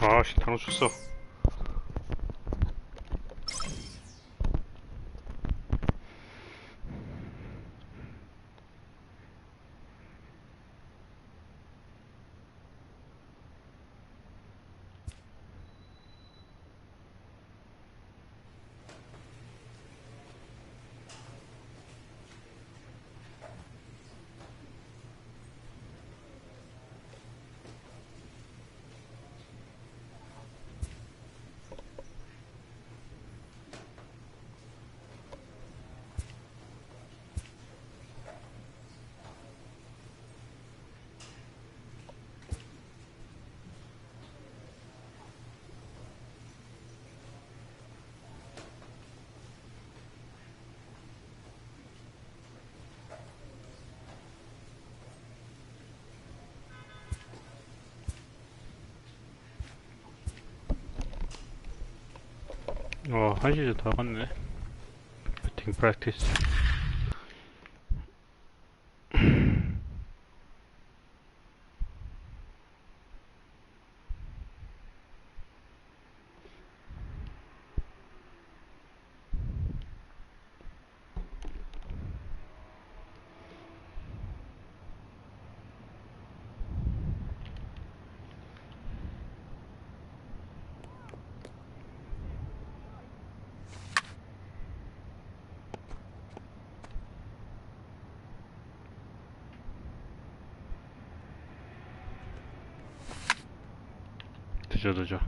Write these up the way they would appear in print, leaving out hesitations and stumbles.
아씨, 다 놓쳤어. 한 시즌 다 갔네. 배팅 프랙티스. 늦어.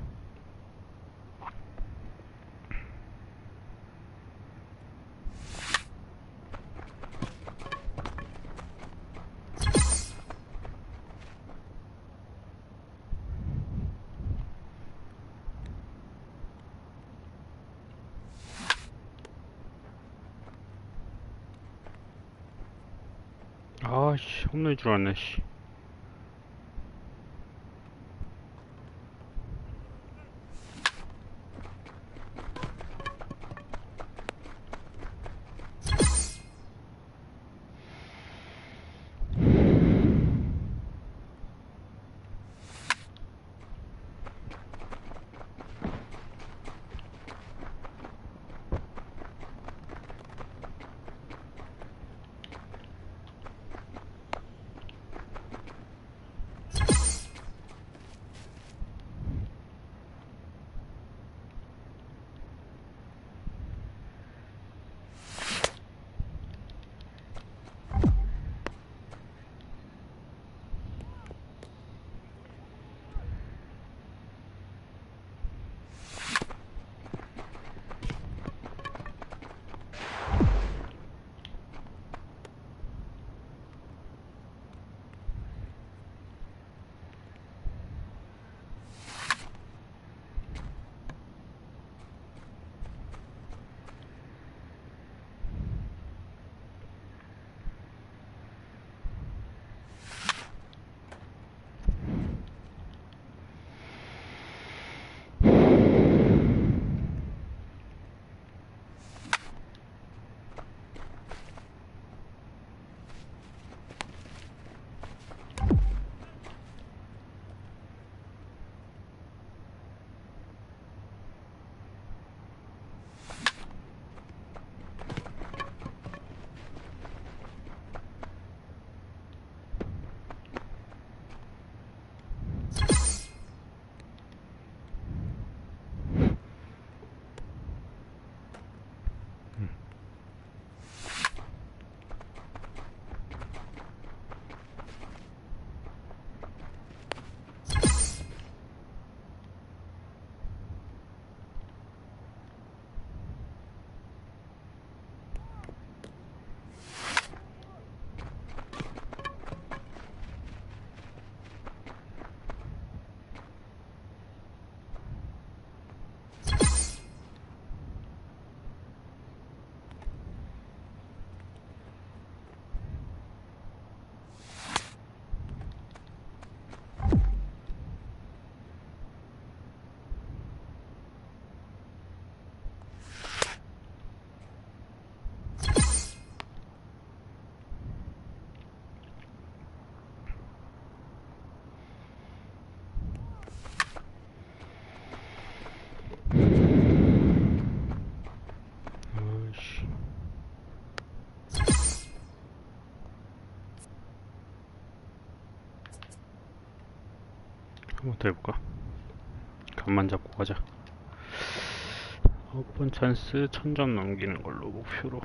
아씨, 홈런인 줄 알았네, 씨. 한번 더 해볼까? 간만 잡고 가자. 9번 찬스 1000점 넘기는 걸로 목표로.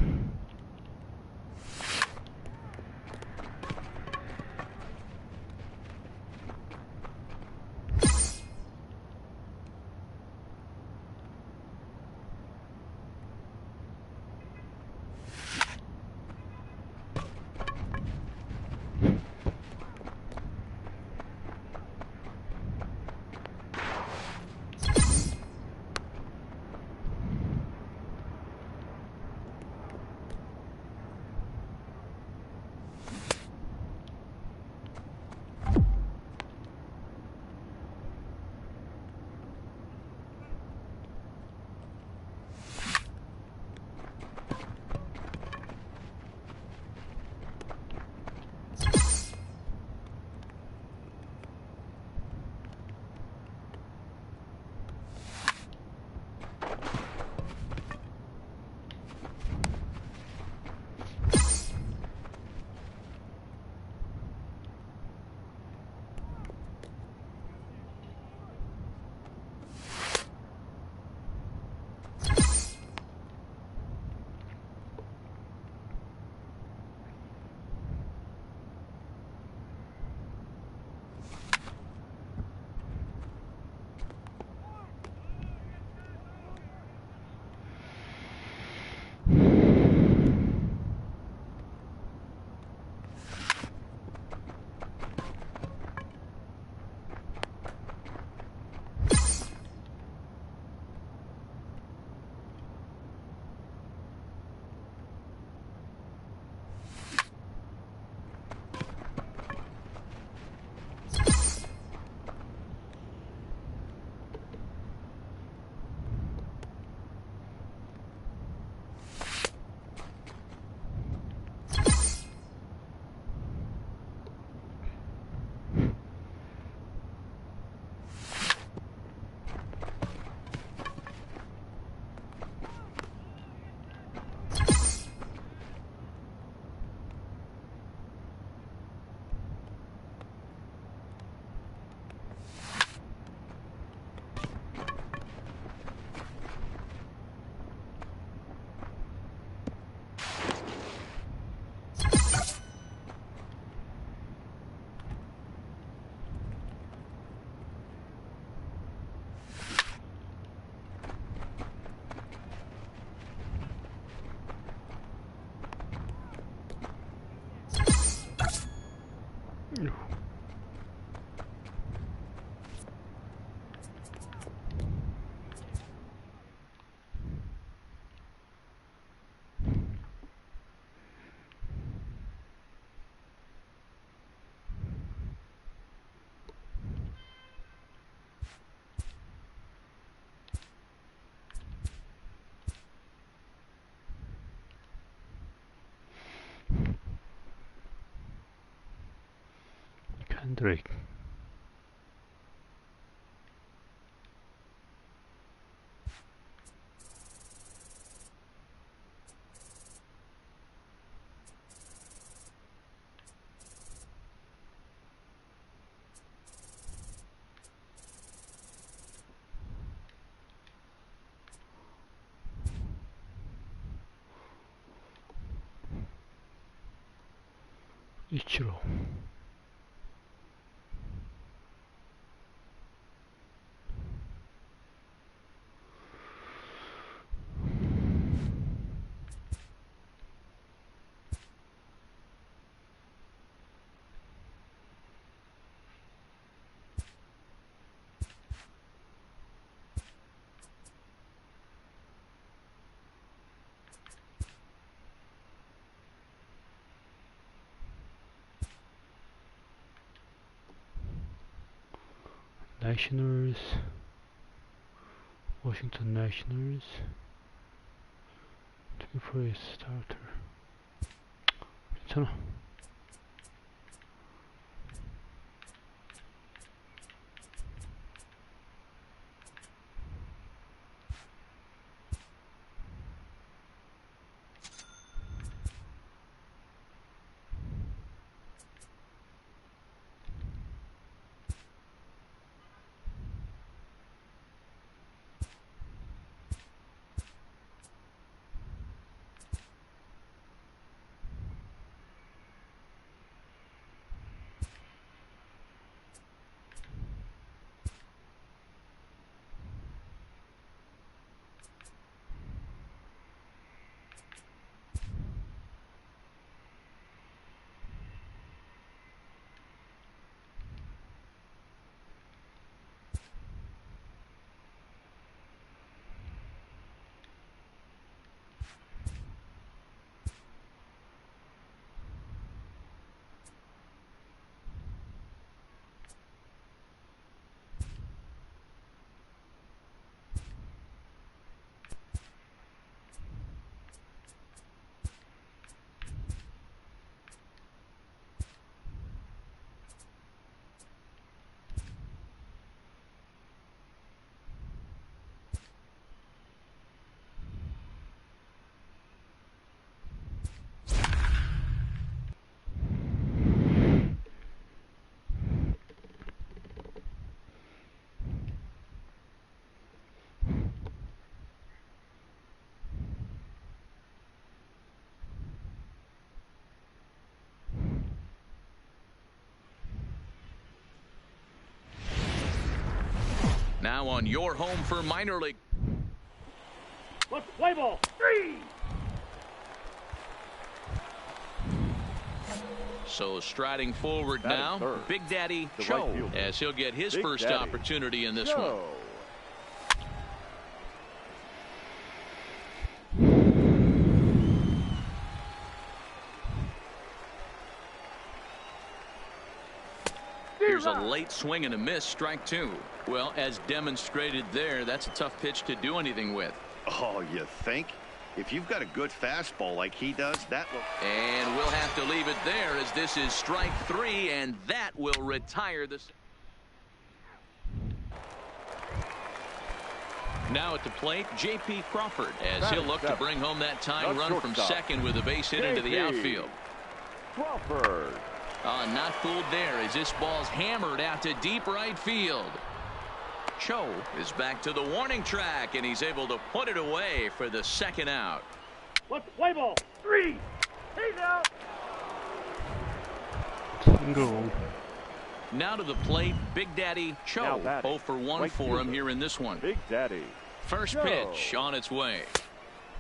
캔드레이크. 이치로. Nationals, Washington Nationals, 24th starter. 괜찮아. Now on your home for minor league. Let's play ball. 3. So striding forward now, Big Daddy Cho, as he'll get his first opportunity in this one. Here's a late swing and a miss, strike 2. Well, as demonstrated there, that's a tough pitch to do anything with. Oh, you think? If you've got a good fastball like he does, that will... And we'll have to leave it there as this is strike 3, and that will retire this. Now at the plate, J.P. Crawford, as he'll look to bring home that tying run from second with a base hit into the outfield. Crawford. Not fooled there as this ball's hammered out to deep right field. Cho is back to the warning track, and he's able to put it away for the second out. Let's play ball. 3. He's out. Single. Now to the plate, Big Daddy Cho. 0 for 1 for him here in this one. Big Daddy. First pitch on its way.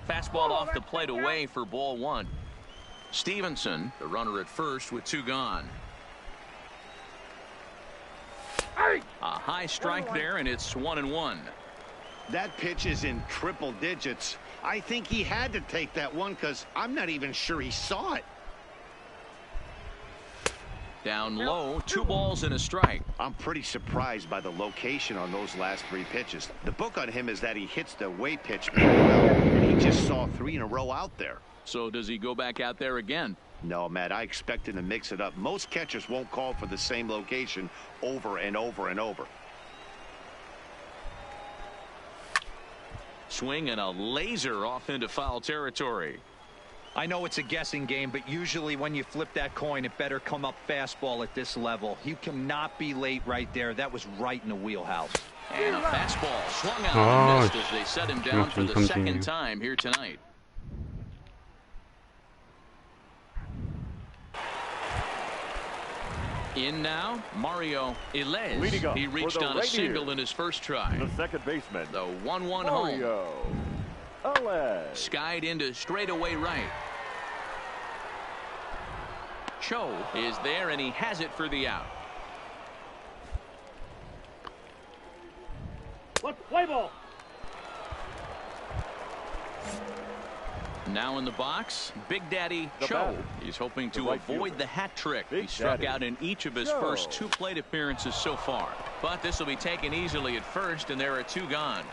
Fastball off the plate away for ball 1. Stevenson, the runner at first with 2 gone. A high strike there, and it's 1-1. That pitch is in triple digits. I think he had to take that one because I'm not even sure he saw it. Down low, 2 balls and a strike. I'm pretty surprised by the location on those last 3 pitches. The book on him is that he hits the way pitch very well, and he just saw 3 in a row out there. So does he go back out there again? No, Matt, I expect him to mix it up. Most catchers won't call for the same location over and over and over. Swing and a laser off into foul territory. I know it's a guessing game, but usually when you flip that coin, it better come up fastball at this level. You cannot be late right there. That was right in the wheelhouse. And a fastball swung out and missed as they set him down for the second time here tonight. In now, Mario Elez. He reached on a single in his first try. The second baseman. The 1-1 home. Mario Elez. Skied into straightaway right. Cho is there, and he has it for the out. Let's play ball. Now in the box, Big Daddy Cho. He's hoping to avoid the hat trick. He struck out in each of his first 2 plate appearances so far. But this will be taken easily at first, and there are 2 gone.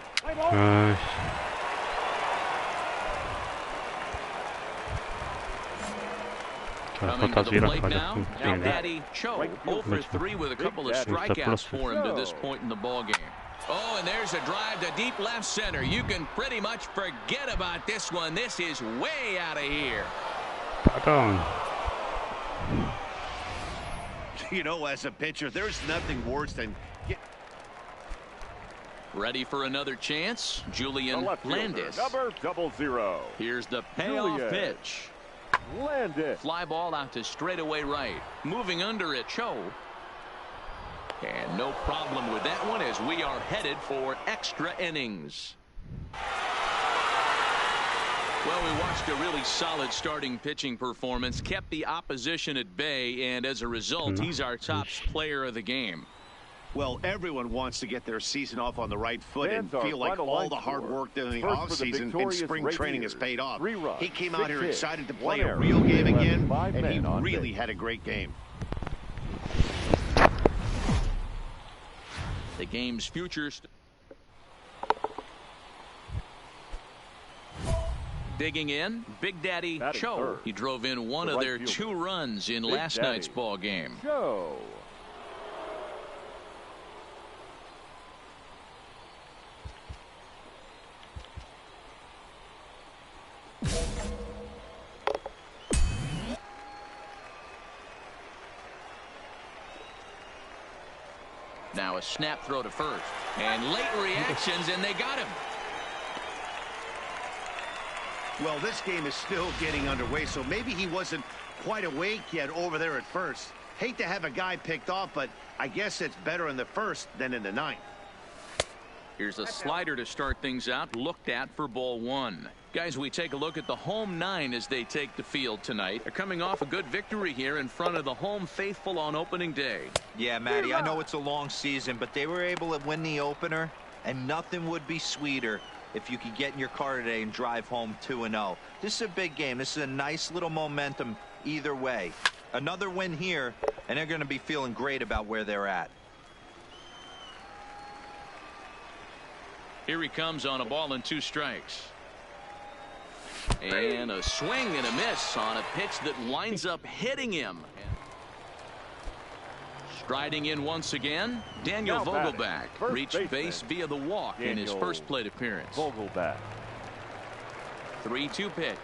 Coming to the plate now, Big Daddy Cho. 0 for 3 with a couple of strikeouts for him to this point in the ballgame. Oh, and there's a drive to deep left center. You can pretty much forget about this one. This is way out of here. You know, as a pitcher, there's nothing worse than... Ready for another chance? Julian Landis. Number 00. Here's the payoff pitch. Landis. Fly ball out to straightaway right. Moving under it, Cho. And no problem with that one as we are headed for extra innings. Well, we watched a really solid starting pitching performance, kept the opposition at bay, and as a result, he's our top player of the game. Well, everyone wants to get their season off on the right foot and feel like all the hard work during the offseason and spring training has paid off. He came out here excited to play a real game again, and he really had a great game. The game's future. Digging in, Big Daddy Cho. He drove in one of their 2 runs in last night's ball game. Cho. Now a snap throw to first. And late reactions, and they got him. Well, this game is still getting underway, so maybe he wasn't quite awake yet over there at first. Hate to have a guy picked off, but I guess it's better in the first than in the ninth. Here's a slider to start things out, looked at for ball one. Guys, we take a look at the home nine as they take the field tonight. They're coming off a good victory here in front of the home faithful on opening day. Yeah, Matty, I know it's a long season, but they were able to win the opener, and nothing would be sweeter if you could get in your car today and drive home 2-0. This is a big game. This is a nice little momentum either way. Another win here, and they're going to be feeling great about where they're at. Here he comes on a ball and 2 strikes. And a swing and a miss on a pitch that winds up hitting him. Striding in once again, Daniel Vogelbach reached base via the walk in his first plate appearance. Vogelbach. 3-2 pitch.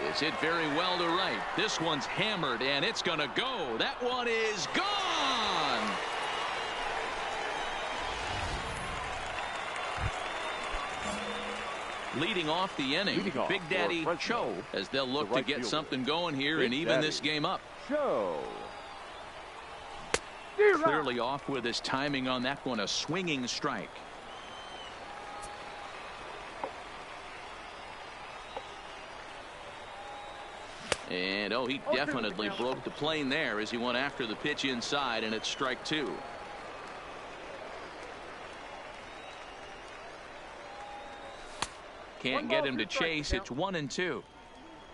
It's hit very well to right. This one's hammered, and it's going to go. That one is gone. Leading off the inning, Big Daddy Cho, as they'll look to get something going here and even this game up. Cho. Clearly off with his timing on that one, a swinging strike. And oh, he definitely broke the plane there as he went after the pitch inside, and it's strike 2. Can't get him to chase. It's 1-2.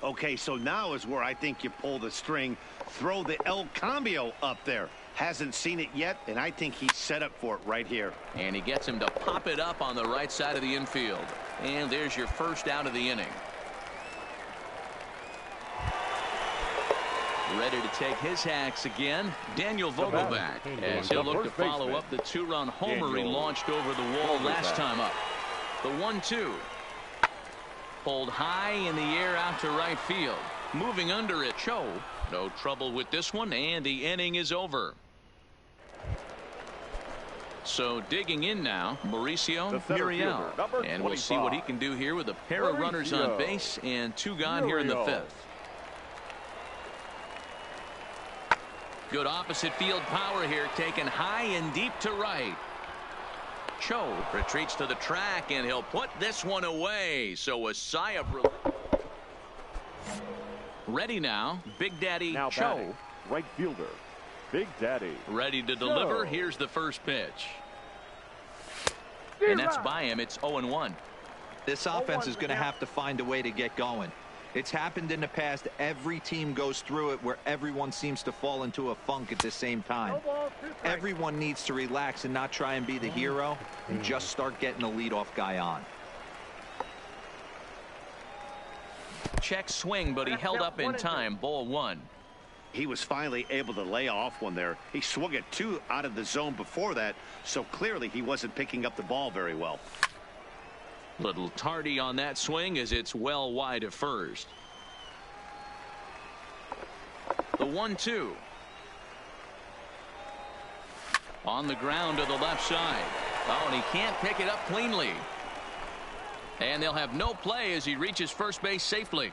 Okay, so now is where I think you pull the string. Throw the El Cambio up there. Hasn't seen it yet, and I think he's set up for it right here. And he gets him to pop it up on the right side of the infield. And there's your first out of the inning. Ready to take his hacks again, Daniel Vogelbach, as he'll look to follow up the 2-run homer he launched over the wall last time up. The 1-2. Pulled high in the air out to right field. Moving under it, Cho. No trouble with this one, and the inning is over. So digging in now, Mauricio Muriel. And we'll see what he can do here with a pair of runners on base and 2 gone here in the 5th. Good opposite field power here, taken high and deep to right. Cho retreats to the track, and he'll put this one away. So a sigh of relief. Ready now, Big Daddy Cho. Right fielder, Big Daddy. Ready to deliver. Here's the first pitch. And that's by him. It's 0-1. This offense is going to have to find a way to get going. It's happened in the past. Every team goes through it where everyone seems to fall into a funk at the same time. Everyone needs to relax and not try and be the hero and just start getting the leadoff guy on. Check swing, but he held up in time. Ball 1. He was finally able to lay off one there. He swung at 2 out of the zone before that, so clearly he wasn't picking up the ball very well. Little tardy on that swing as it's well wide of first. The 1-2. On the ground to the left side. Oh, and he can't pick it up cleanly. And they'll have no play as he reaches first base safely.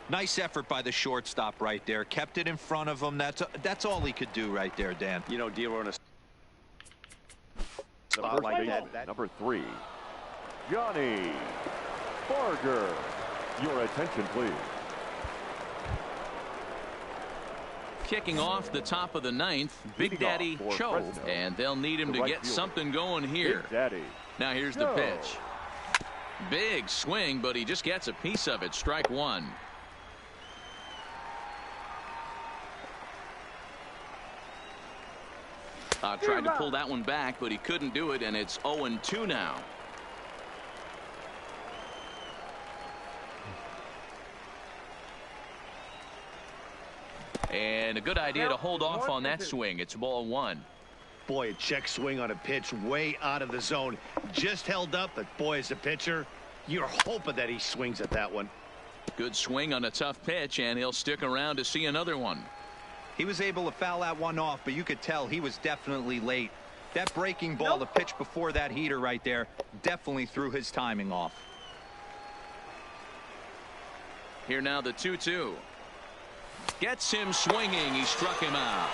Nice effort by the shortstop right there. Kept it in front of him. That's all he could do right there, Dan. You know, D'Lo on a spot like that. Number 3. Johnny Barger. Your attention, please. Kicking off the top of the 9th, Big Daddy Cho, and they'll need him to get something going here. Now here's the pitch. Big swing, but he just gets a piece of it. Strike 1. Tried to pull that one back, but he couldn't do it, and it's 0-2 now. And a good idea to hold off on that swing. It's ball 1. Boy, a check swing on a pitch way out of the zone. Just held up, but boy, as a pitcher, you're hoping that he swings at that one. Good swing on a tough pitch, and he'll stick around to see another one. He was able to foul that one off, but you could tell he was definitely late. That breaking ball, the pitch before that heater right there, definitely threw his timing off. Here now the 2-2. Gets him swinging. He struck him out.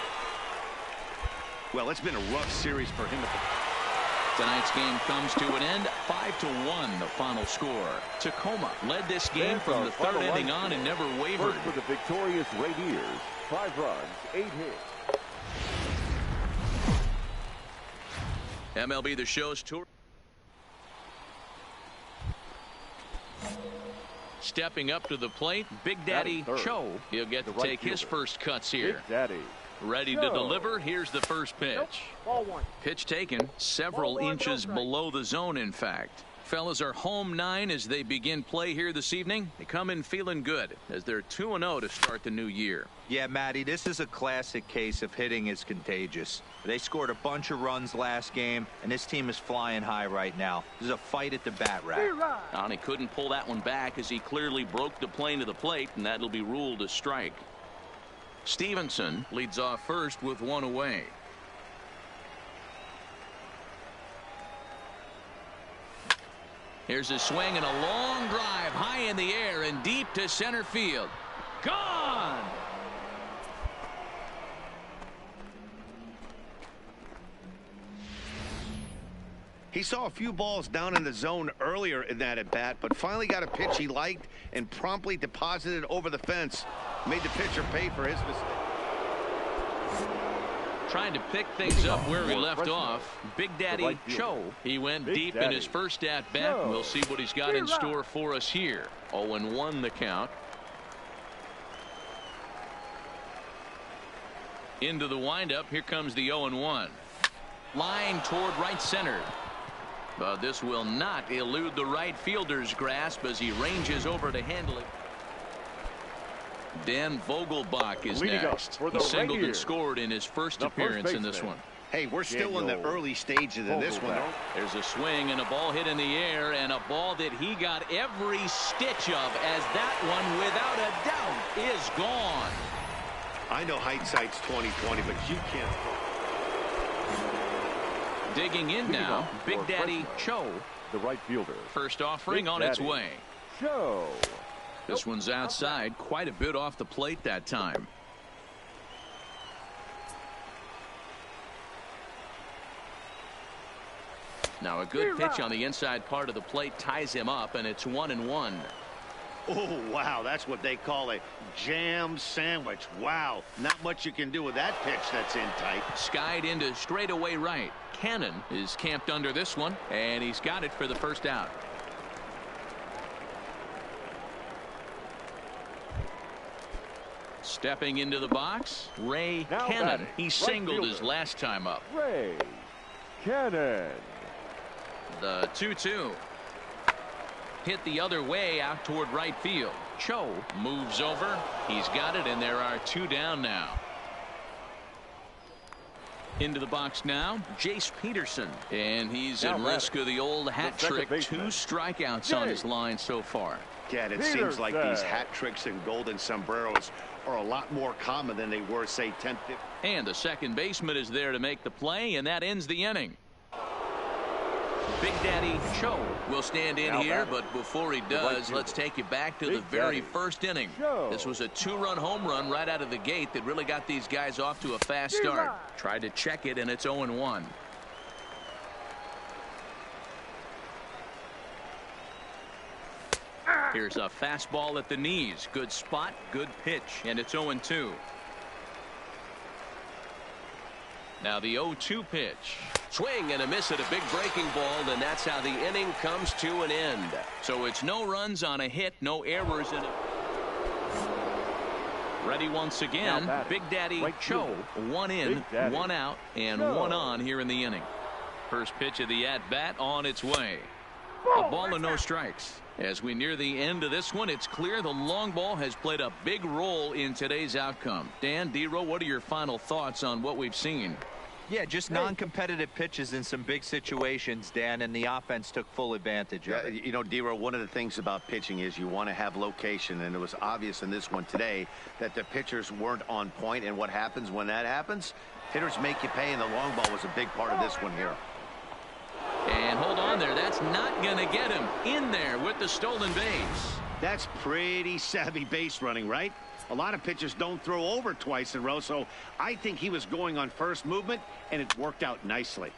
Well, it's been a rough series for him. Tonight's game comes to an end, 5-1, the final score. Tacoma led this game from the third inning on and never wavered. First for the victorious Rainiers, 5 runs, 8 hits. MLB The Show's tour. Stepping up to the plate, Big Daddy Cho. He'll get to take his first cuts here. Big Daddy. Ready to deliver. Here's the first pitch. Ball 1. Pitch taken several inches below the zone, in fact. Fellas are home 9 as they begin play here this evening. They come in feeling good as they're 2-0 to start the new year. Yeah, Matty, this is a classic case of hitting is contagious. They scored a bunch of runs last game, and this team is flying high right now. This is a fight at the bat rack. And he couldn't pull that one back as he clearly broke the plane to the plate, and that'll be ruled a strike. Stevenson leads off first with 1 away. Here's a swing and a long drive high in the air and deep to center field. Gone! He saw a few balls down in the zone earlier in that at bat, but finally got a pitch he liked and promptly deposited over the fence. Made the pitcher pay for his mistake. Trying to pick things up where he left off. Big Daddy Cho. He went deep in his first at bat. We'll see what he's got in store for us here. 0-1 the count. Into the windup. Here comes the 0-1. Line toward right center. But this will not elude the right fielder's grasp as he ranges over to handle it. Dan Vogelbach is next. He singled and scored in his first appearance in this one. Hey, we're still in the early stages of this one. There's a swing and a ball hit in the air, and a ball that he got every stitch of, as that one, without a doubt, is gone. I know hindsight's 20/20, but you can't. Digging in now, Big Daddy Cho. The right fielder. First offering on its way. Cho. This one's outside, quite a bit off the plate that time. Now a good pitch on the inside part of the plate ties him up, and it's 1-1. Oh, wow, that's what they call a jam sandwich. Wow, not much you can do with that pitch that's in tight. Skied into straightaway right. Cannon is camped under this one, and he's got it for the first out. Stepping into the box, Ray Cannon. He singled his last time up. Ray Cannon. The 2-2. Hit the other way out toward right field. Cho moves over. He's got it, and there are 2 down now. Into the box now, Jace Peterson. And he's at risk of the old hat trick. 2 strikeouts on his line so far. Yeah, it seems like these hat tricks and golden sombreros are a lot more common than they were, say, 10th. And the second baseman is there to make the play, and that ends the inning. Big Daddy Cho will stand in here, but before he does, let's take you back to the very first inning. This was a 2-run home run right out of the gate that really got these guys off to a fast start. Tried to check it, and it's 0-1. Here's a fastball at the knees. Good spot, good pitch, and it's 0-2. Now the 0-2 pitch. Swing and a miss at a big breaking ball, and that's how the inning comes to an end. So it's no runs on a hit, no errors in it. Ready once again, Big Daddy Cho. 1 in, 1 out, and 1 on here in the inning. First pitch of the at-bat on its way. A ball and no strikes. As we near the end of this one, it's clear the long ball has played a big role in today's outcome. Dan, D-Row, what are your final thoughts on what we've seen? Yeah, just non-competitive pitches in some big situations, Dan, and the offense took full advantage of it. You know, D-Row, one of the things about pitching is you want to have location, and it was obvious in this one today that the pitchers weren't on point, and what happens when that happens? Hitters make you pay, and the long ball was a big part of this one here. And hold on there. That's not going to get him in there with the stolen base. That's pretty savvy base running, right? A lot of pitchers don't throw over twice in a row, so I think he was going on first movement, and it worked out nicely.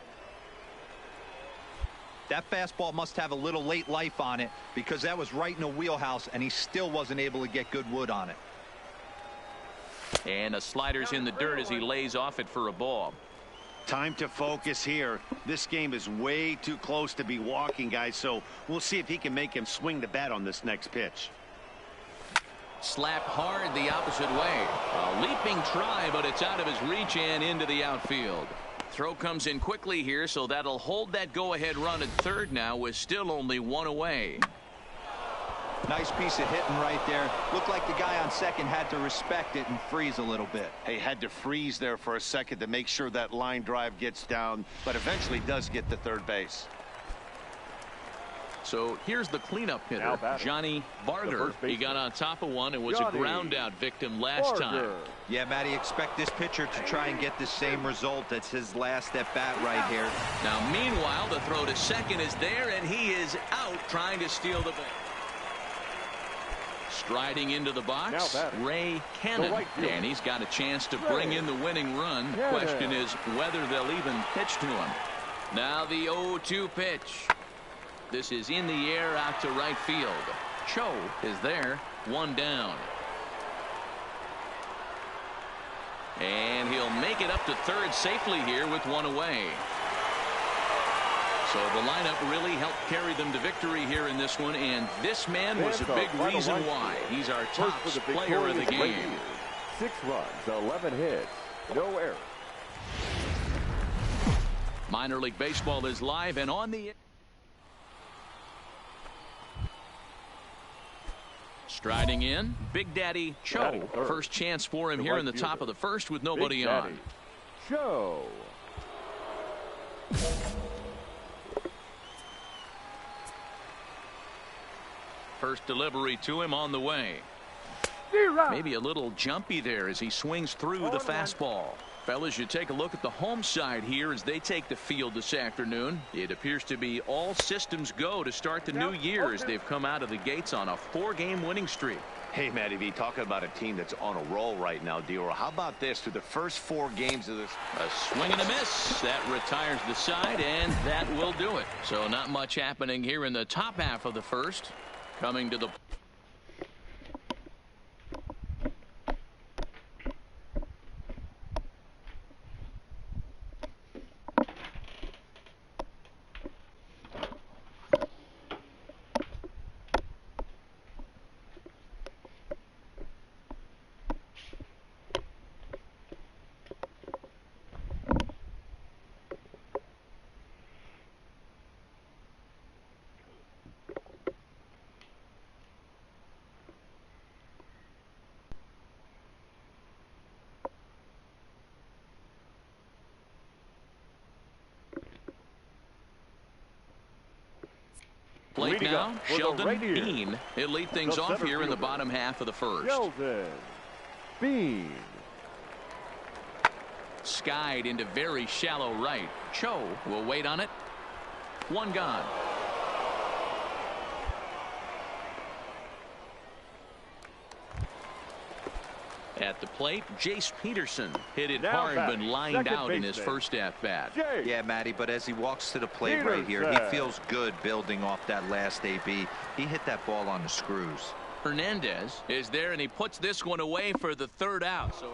That fastball must have a little late life on it because that was right in the wheelhouse, and he still wasn't able to get good wood on it. And a slider's in the dirt as he lays off it for a ball. Time to focus here. This game is way too close to be walking, guys, so we'll see if he can make him swing the bat on this next pitch. Slap hard the opposite way. A leaping try, but it's out of his reach and into the outfield. Throw comes in quickly here, so that'll hold that go-ahead run at third now with still only one away. Nice piece of hitting right there. Looked like the guy on second had to respect it and freeze a little bit. He had to freeze there for a second to make sure that line drive gets down, but eventually does get to third base. So here's the cleanup hitter, Johnny Barger. He got on top of one and was a ground out victim last time. Yeah, Matty, expect this pitcher to try and get the same result. That's his last at bat right here. Now, meanwhile, the throw to second is there, and he is out trying to steal the ball. Striding into the box, Ray Cannon, and he's got a chance to bring in the winning run. Question is whether they'll even pitch to him. Now the 0-2 pitch. This is in the air out to right field. Cho is there, one down. And he'll make it up to third safely here with one away. So the lineup really helped carry them to victory here in this one, and this man was a big reason why. He's our top player of the game. 6 runs, 11 hits, no errors. Minor League Baseball is live and on the... Striding in, Big Daddy Cho. First chance for him here in the top of the first with nobody on. Cho. First delivery to him on the way. Maybe a little jumpy there as he swings through the fastball. Fellas, you take a look at the home side here as they take the field this afternoon. It appears to be all systems go to start the new year as they've come out of the gates on a 4-game winning streak. Hey, Matty V, talking about a team that's on a roll right now, Dior. How about this? Through the first 4 games of this. A swing and a miss. That retires the side, and that will do it. So not much happening here in the top half of the first. Coming to the... plate now, Sheldon Bean. He'll lead things off here in the bottom half of the first. Sheldon Bean. Skied into very shallow right. Cho will wait on it. One gone. At the plate, Jace Peterson hit it hard but lined out in his first at-bat. Yeah, Matty, but as he walks to the plate right here, he feels good building off that last AB. He hit that ball on the screws. Hernandez is there, and he puts this one away for the third out. So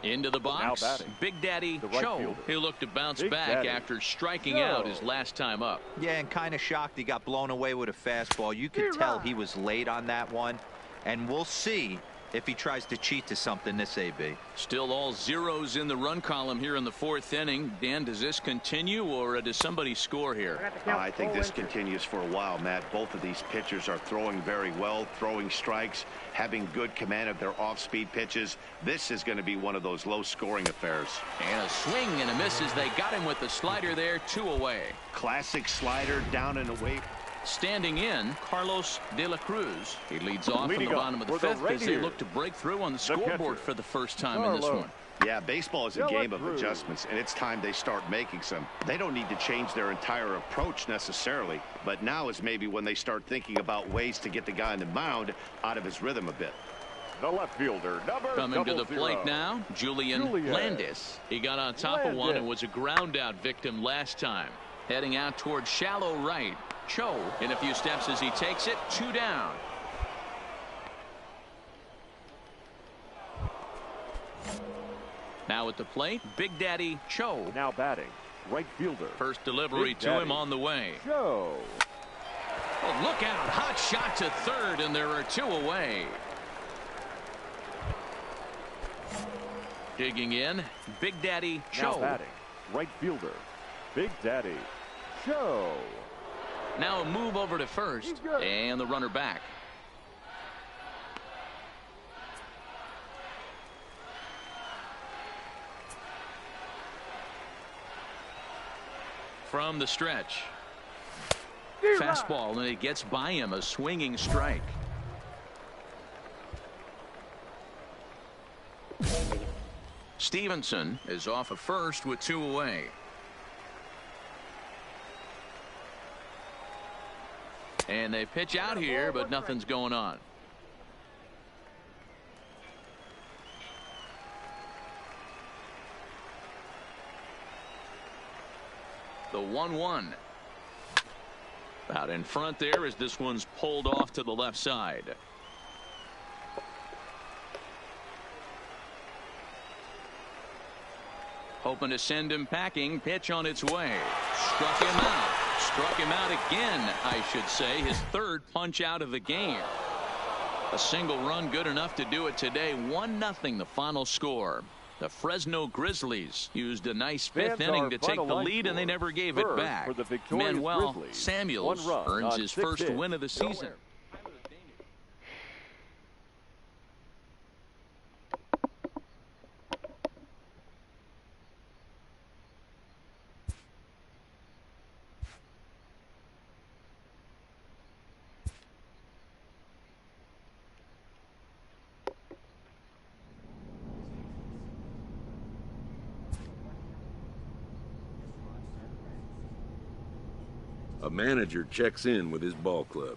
into the box, Big Daddy Cho. He'll look to bounce back after striking out his last time up. Yeah, and kind of shocked he got blown away with a fastball. You could tell he was late on that one. And we'll see if he tries to cheat to something this AB. Still all zeros in the run column here in the 4th inning. Dan, does this continue, or does somebody score here? I think this continues for a while, Matt. Both of these pitchers are throwing very well, throwing strikes, having good command of their off-speed pitches. This is going to be one of those low-scoring affairs. And a swing and a miss as they got him with the slider there, 2 away. Classic slider, down and away. Standing in, Carlos De La Cruz. He leads off in the bottom of the 5th as they look to break through on the scoreboard for the first time in this one. Yeah, baseball is a game of adjustments, and it's time they start making some. They don't need to change their entire approach necessarily, but now is maybe when they start thinking about ways to get the guy on the mound out of his rhythm a bit. The left fielder, coming to the plate now, Julian Landis. He got on top of one and was a ground out victim last time. Heading out towards shallow right. Cho in a few steps as he takes it. 2 down. Now at the plate, Big Daddy Cho. Now batting, right fielder. First delivery Big to Daddy him on the way. Cho. Oh, look out. Hot shot to third, and there are 2 away. Digging in, Big Daddy Cho. Now batting, right fielder. Big Daddy Cho. Now a move over to first, and the runner back. From the stretch. Fastball, and it gets by him, a swinging strike. Stevenson is off at first with 2 away. And they pitch out here, but nothing's going on. The 1-1. Out in front there as this one's pulled off to the left side. Hoping to send him packing. Pitch on its way. Struck him out. Struck him out again, I should say. His 3rd punch out of the game. A single run good enough to do it today. 1-0 the final score. The Fresno Grizzlies used a nice 5th inning to take the lead, and they never gave it back. Manuel Samuels earns his first win of the season. A manager checks in with his ball club.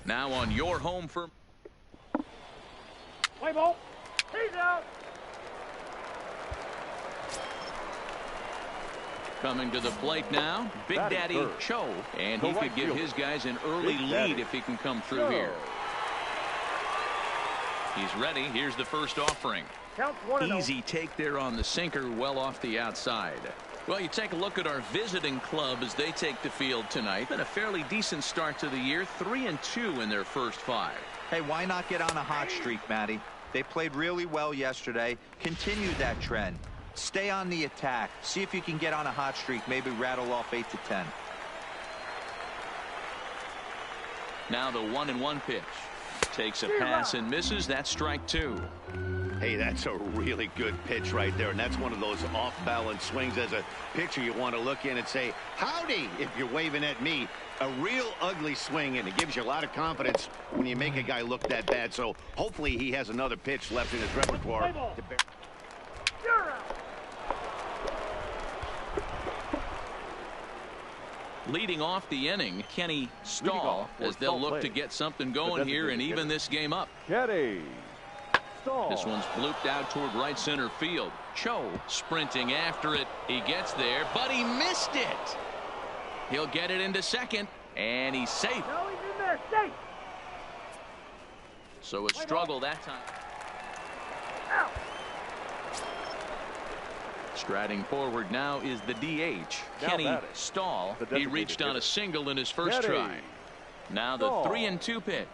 Now on your home for Play ball. He's out. coming to the plate now, Big Daddy Cho, and he could give his guys an early lead if he can come through here. He's ready. Here's the first offering. Easy take there on the sinker, well off the outside. Well, you take a look at our visiting club as they take the field tonight. Been a fairly decent start to the year, 3-2 in their first 5. Hey, why not get on a hot streak, Matty? They played really well yesterday. Continue that trend. Stay on the attack. See if you can get on a hot streak. Maybe rattle off 8 to 10. Now the 1-1 pitch. Takes a pass and misses. That's strike 2. Hey, that's a really good pitch right there, and that's one of those off-balance swings. As a pitcher, you want to look in and say, howdy, if you're waving at me. A real ugly swing, and it gives you a lot of confidence when you make a guy look that bad. So hopefully he has another pitch left in his repertoire. Leading off the inning, Kenny Stahl, as they'll look to get something going here and even this game up. Kenny Stahl. This one's blooped out toward right center field. Cho sprinting after it. He gets there, but he missed it. He'll get it into second, and he's safe. No, he's in there, safe. So a struggle that time. Out. Striding forward now is the DH, Kenny Stahl. He reached on a single in his first try. Now the 3-2 pitch.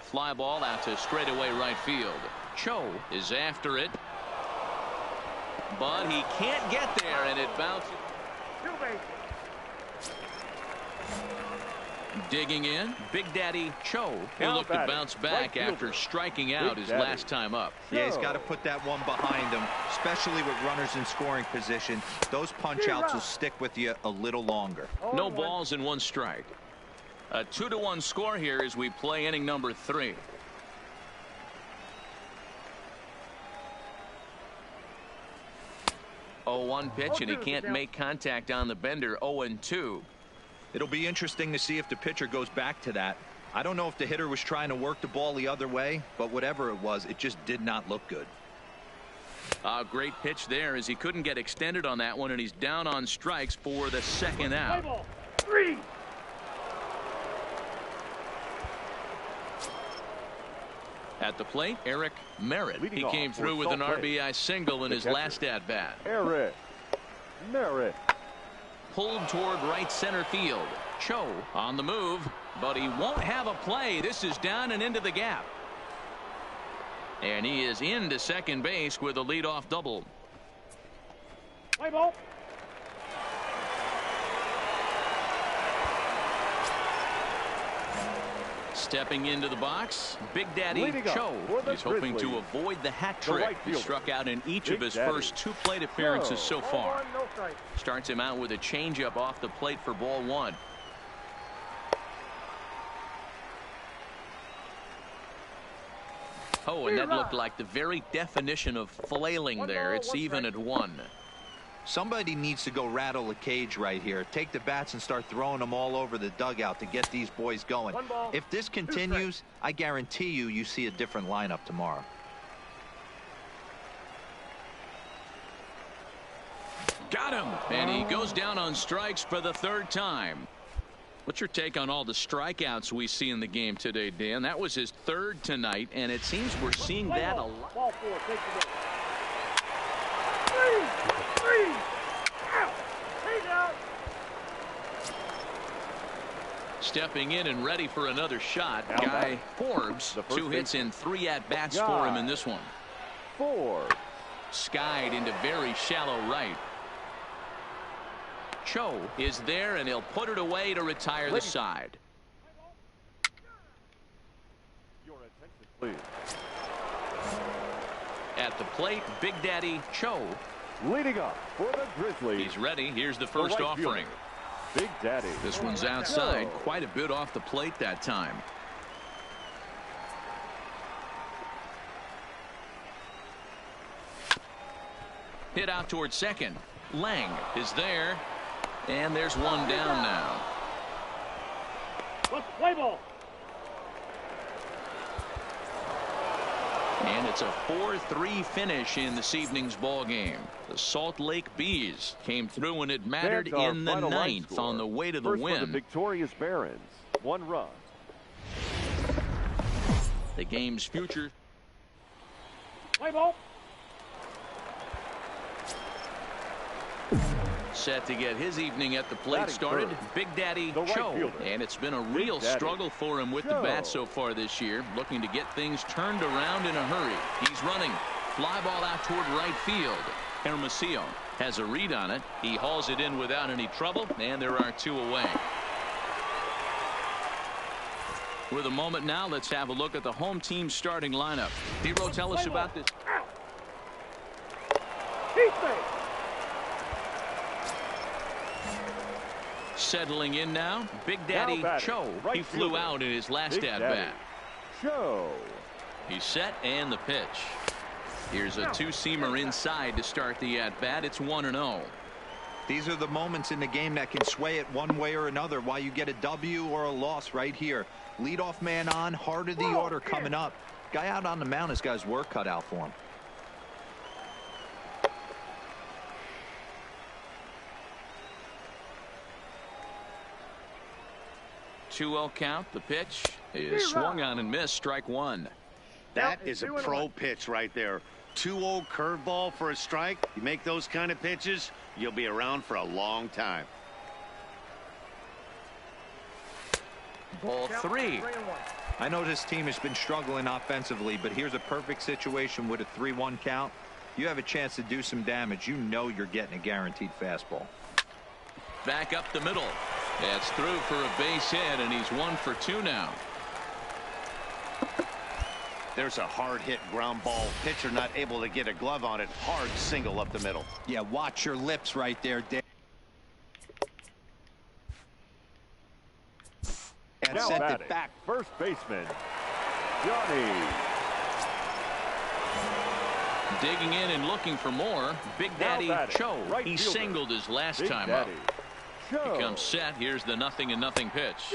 Fly ball out to straightaway right field. Cho is after it, but he can't get there, and it bounces. Digging in, Big Daddy Cho, who looked to bounce back after striking out his last time up. Yeah, he's got to put that one behind him, especially with runners in scoring position. Those punch-outs will stick with you a little longer. No balls and 1 strike. A 2-1 score here as we play inning number 3. Oh, 1 pitch, and he can't make contact on the bender. 0-2. It'll be interesting to see if the pitcher goes back to that. I don't know if the hitter was trying to work the ball the other way, but whatever it was, it just did not look good. A great pitch there as he couldn't get extended on that one, and he's down on strikes for the second out. 3. At the plate, Eric Merritt. He came through with an RBI single in his last at-bat. Eric Merritt. Pulled toward right center field. Cho on the move, but he won't have a play. This is down and into the gap. And he is into second base with a leadoff double. Play ball. Stepping into the box, Big Daddy Cho. He's hoping to avoid the hat trick. He struck out in each of his first 2 plate appearances so far. Starts him out with a changeup off the plate for ball 1. Oh, and that looked like the very definition of flailing there. It's even at 1. Somebody needs to go rattle a cage right here. Take the bats and start throwing them all over the dugout to get these boys going. If this continues, I guarantee you see a different lineup tomorrow. Got him, and he goes down on strikes for the 3rd time. What's your take on all the strikeouts we see in the game today, Dan? That was his 3rd tonight, and it seems we're seeing that a lot. Stepping in and ready for another shot, Guy Forbes. 2 hits and 3 at-bats for him in this one. Forbes. Skied into very shallow right. Cho is there, and he'll put it away to retire the side. Your attention, please. At the plate, Big Daddy Cho. Leading up for the Grizzlies. He's ready. Here's the first offering. Big Daddy. This one's outside. Quite a bit off the plate that time. Hit out towards second. Lang is there. And there's one down now. Let's play ball. And it's a 4-3 finish in this evening's ball game. The Salt Lake Bees came through when it mattered in the 9th on the way to the win. For the victorious Barons, 1 run. The game's future. Play ball. Set to get his evening at the plate started, Big Daddy Cho. And it's been a real struggle for him with the bat so far this year, looking to get things turned around in a hurry. He's running. Fly ball out toward right field. Hermosillo has a read on it. He hauls it in without any trouble, and there are 2 away. With a moment now, let's have a look at the home team starting lineup. Hero, tell us about this. Settling in now, Big Daddy Cho. He flew out in his last at-bat. Cho. He's set, and the pitch. Here's a 2-seamer inside to start the at-bat. It's 1-0. These are the moments in the game that can sway it one way or another, why you get a W or a loss right here. Leadoff man on, heart of the order coming up. Guy out on the mound has got his work cut out for him. Two-0 count. The pitch is swung on and missed. Strike 1. That is a pro pitch right there. 2-0 curveball for a strike. You make those kind of pitches, you'll be around for a long time. Ball 3. I know this team has been struggling offensively, but here's a perfect situation with a 3-1 count. You have a chance to do some damage. You know you're getting a guaranteed fastball. Back up the middle. That's through for a base hit, and he's 1 for 2 now. There's a hard hit ground ball. Pitcher not able to get a glove on it. Hard single up the middle. Yeah, watch your lips right there, Dave. And sent it back. First baseman, Johnny. Digging in and looking for more, Big Daddy Cho. He singled his last time up. He comes set. Here's the 0-0 pitch.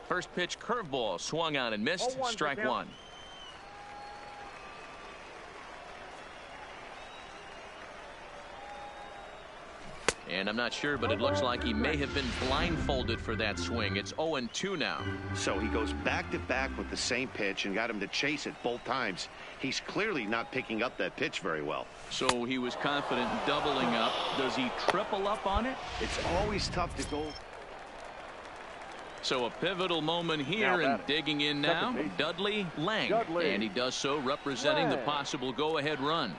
First pitch curveball swung on and missed. Strike 1. And I'm not sure, but it looks like he may have been blindfolded for that swing. It's 0-2 now. So he goes back-to-back with the same pitch and got him to chase it both times. He's clearly not picking up that pitch very well. So he was confident doubling up. Does he triple up on it? It's always tough to go. So a pivotal moment here, and digging in now, Dudley Lang. And he does so representing the possible go-ahead run.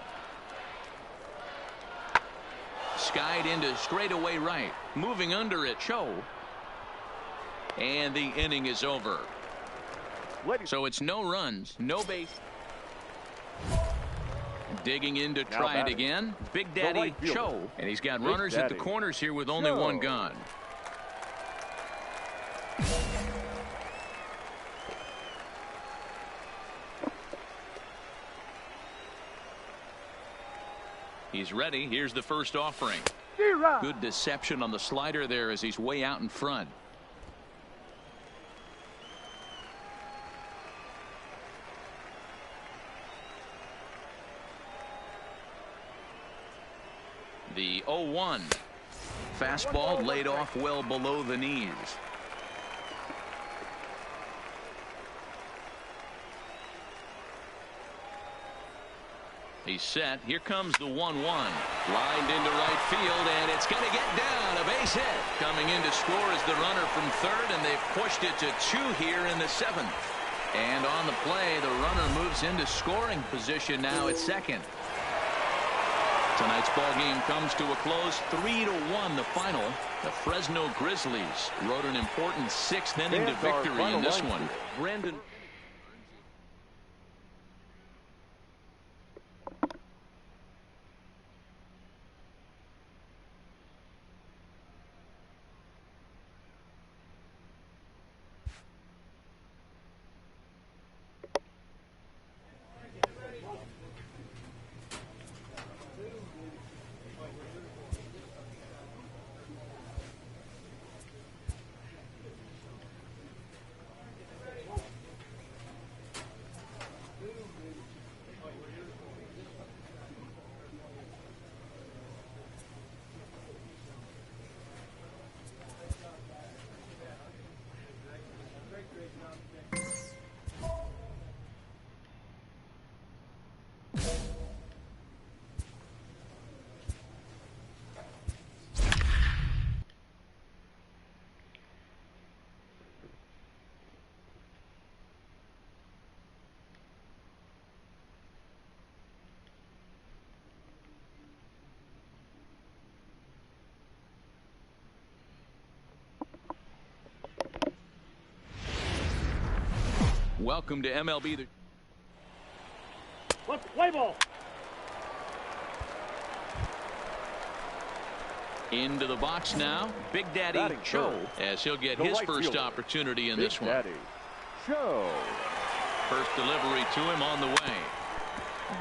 Skied into straightaway right. Moving under it, Cho. And the inning is over. So it's no runs, no base. Digging in to try it again. Big Daddy Cho. And he's got runners at the corners here with only one gone. He's ready. Here's the first offering. Good deception on the slider there as he's way out in front. The 0-1. Fastball laid off well below the knees. He's set. Here comes the 1-1. Lined into right field, and it's going to get down. A base base hit. Coming in to score is the runner from third, and they've pushed it to 2 here in the 7th. And on the play, the runner moves into scoring position now at second. Tonight's ball game comes to a close, 3-1 the final. The Fresno Grizzlies wrote an important 6th inning to victory in this one. Brandon. Welcome to MLB. Let's play ball. Into the box now, Big Daddy Cho, as he'll get his first opportunity in this one. Daddy Cho. First delivery to him on the way.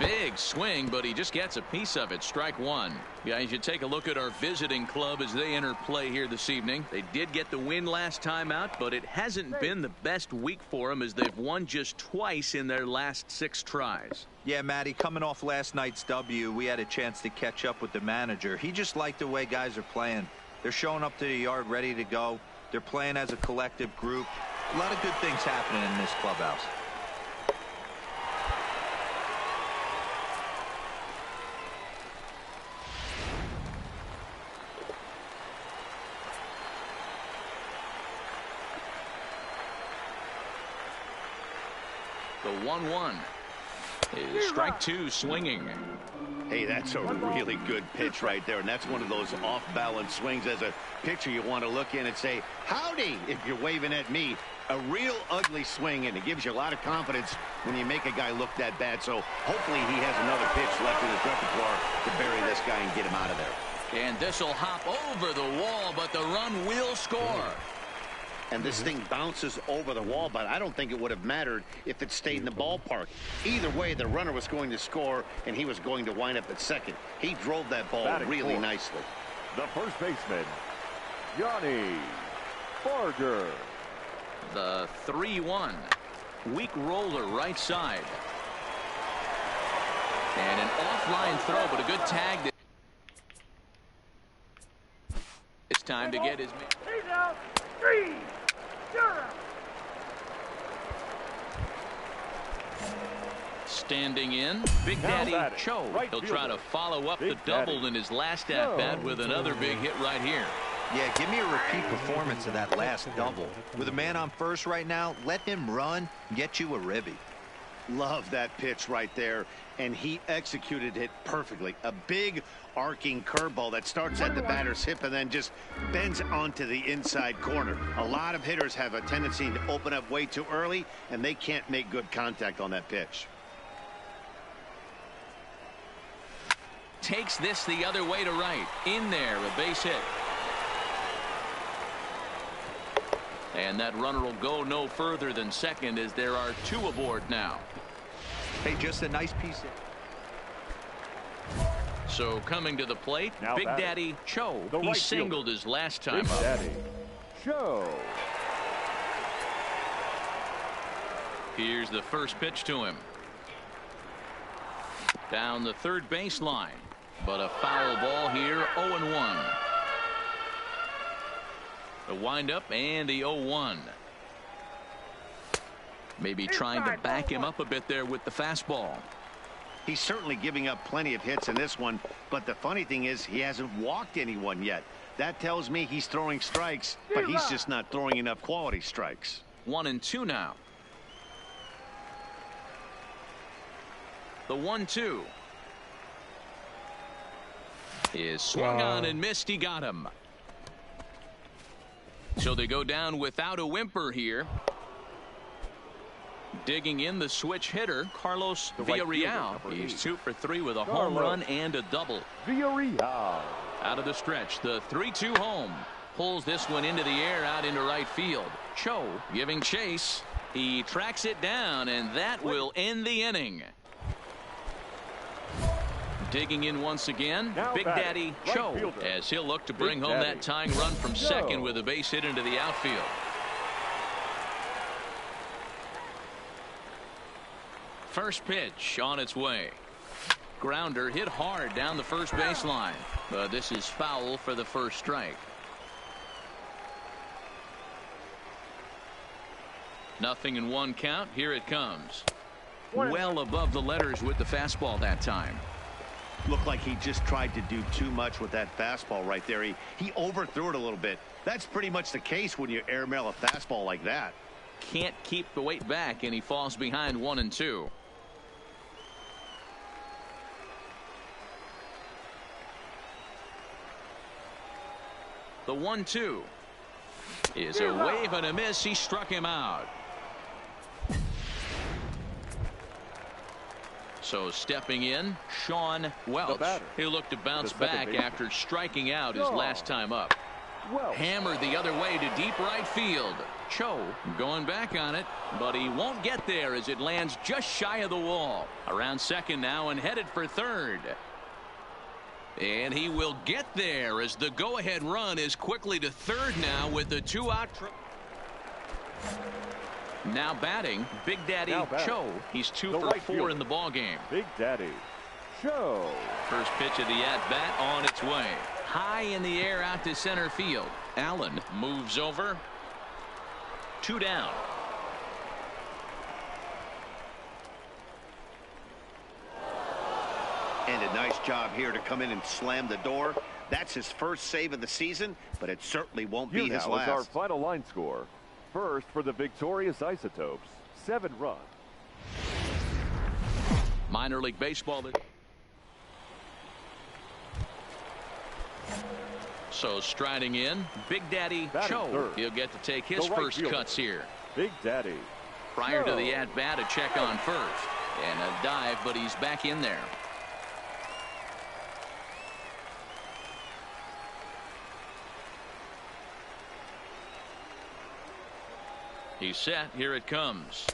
Big swing, but he just gets a piece of it. Strike one. Guys, you take a look at our visiting club as they enter play here this evening. They did get the win last time out, but it hasn't been the best week for them as they've won just twice in their last 6 tries. Yeah, Matty, coming off last night's W, we had a chance to catch up with the manager. He just liked the way guys are playing. They're showing up to the yard ready to go. They're playing as a collective group. A lot of good things happening in this clubhouse. The 1-1 is strike 2 swinging. Hey, that's a really good pitch right there, and that's one of those off-balance swings. As a pitcher, you want to look in and say, howdy, if you're waving at me. A real ugly swing, and it gives you a lot of confidence when you make a guy look that bad. So hopefully he has another pitch left in his repertoire to bury this guy and get him out of there. And this will hop over the wall, but the run will score. And this thing bounces over the wall, but I don't think it would have mattered if it stayed in the ballpark. Either way, the runner was going to score, and he was going to wind up at second. He drove that ball really nicely. The first baseman, Yanni Barger. The 3-1. Weak roller right side. And an offline throw, but a good tag. It's time to get his... He's out. 3. You're out. Standing in, Big Daddy Cho. He'll try to follow up the double in his last at-bat with another big hit right here. Yeah, give me a repeat performance of that last double. With a man on first right now, let him run and get you a ribby. Love that pitch right there, and he executed it perfectly. A big arcing curveball that starts at the batter's hip and then just bends onto the inside corner. A lot of hitters have a tendency to open up way too early, and they can't make good contact on that pitch. Takes this the other way to right. In there, a base hit. And that runner will go no further than second as there are 2 aboard now. Hey, just a nice piece of... So coming to the plate, Now Big batting. Daddy Cho. He right singled his last time Big up. Daddy Cho. Here's the first pitch to him. Down the third baseline. But a foul ball here, 0-1. The windup and the 0-1. Maybe trying to back him up a bit there with the fastball. He's certainly giving up plenty of hits in this one, but the funny thing is he hasn't walked anyone yet. That tells me he's throwing strikes, but he's just not throwing enough quality strikes. 1-2 now. The 1-2 is swung on and missed. He got him. So they go down without a whimper here. Digging in the switch hitter, Carlos Villarreal. He's 2 for 3 with a home run and a double. Villarreal. Out of the stretch, the 3-2 home. Pulls this one into the air out into right field. Cho giving chase. He tracks it down, and that will end the inning. Digging in once again, Big Daddy Cho, as he'll look to bring home that tying run from second with a base hit into the outfield. First pitch on its way. Grounder hit hard down the first baseline, but this is foul for the first strike. Nothing in 1 count. Here it comes. Well above the letters with the fastball that time. Looked like he just tried to do too much with that fastball right there. He overthrew it a little bit. That's pretty much the case when you airmail a fastball like that. Can't keep the weight back, and he falls behind 1-2. The 1-2 is a wave and a miss. He struck him out. So stepping in, Sean Welch. He'll look to bounce back after striking out his last time up. Hammered the other way to deep right field. Cho going back on it, but he won't get there as it lands just shy of the wall. Around second now and headed for third. And he will get there as the go-ahead run is quickly to third now with the 2-out. Now batting, Big Daddy Cho. He's 2 for 4 in the ball game. Big Daddy Cho. First pitch of the at-bat on its way. High in the air out to center field. Allen moves over. 2 down. And a nice job here to come in and slam the door. That's his first save of the season, but it certainly won't be his last. Is our final line score. First for the victorious Isotopes, 7 runs. Minor League Baseball. So striding in, Big Daddy Cho. He'll get to take his first cuts here. Big Daddy. Prior to the at-bat, a check on first. And a dive, but he's back in there. He's set. Here it comes.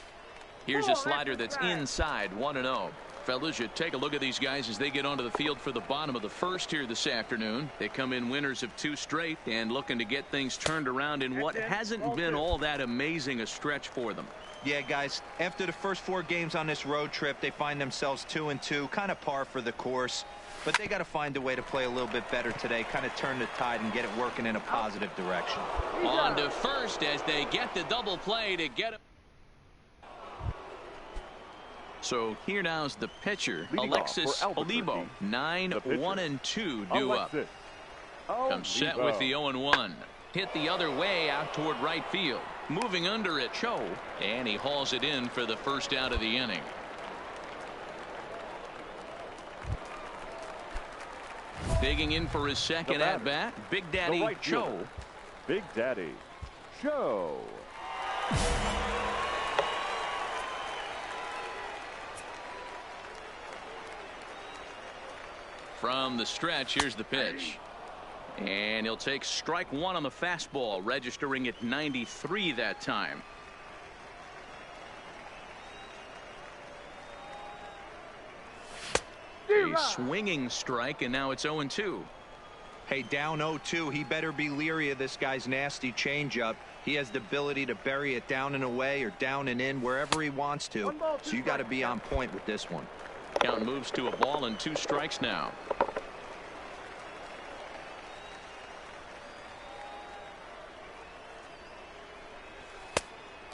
Here's a slider that's inside. 1-0. Fellas, you take a look at these guys as they get onto the field for the bottom of the first here this afternoon. They come in winners of 2 straight and looking to get things turned around in what hasn't been all that amazing a stretch for them. Yeah, guys, after the first 4 games on this road trip, they find themselves 2-2, kind of par for the course. But they got to find a way to play a little bit better today, kind of turn the tide and get it working in a positive direction. On to first as they get the double play to get it. So here now is the pitcher, Alexis Olivo. 9-1-2 due up. Comes set with the 0-1. Hit the other way out toward right field. Moving under it, Cho, and he hauls it in for the first out of the inning. Digging in for his second at-bat, Big Daddy Cho. Big Daddy Cho. From the stretch, here's the pitch. And he'll take strike 1 on the fastball, registering at 93 that time. A swinging strike, and now it's 0-2. Hey, down 0-2. He better be leery of this guy's nasty changeup. He has the ability to bury it down and away or down and in wherever he wants to. So you got to be on point with this one. Count moves to a ball and 2 strikes now.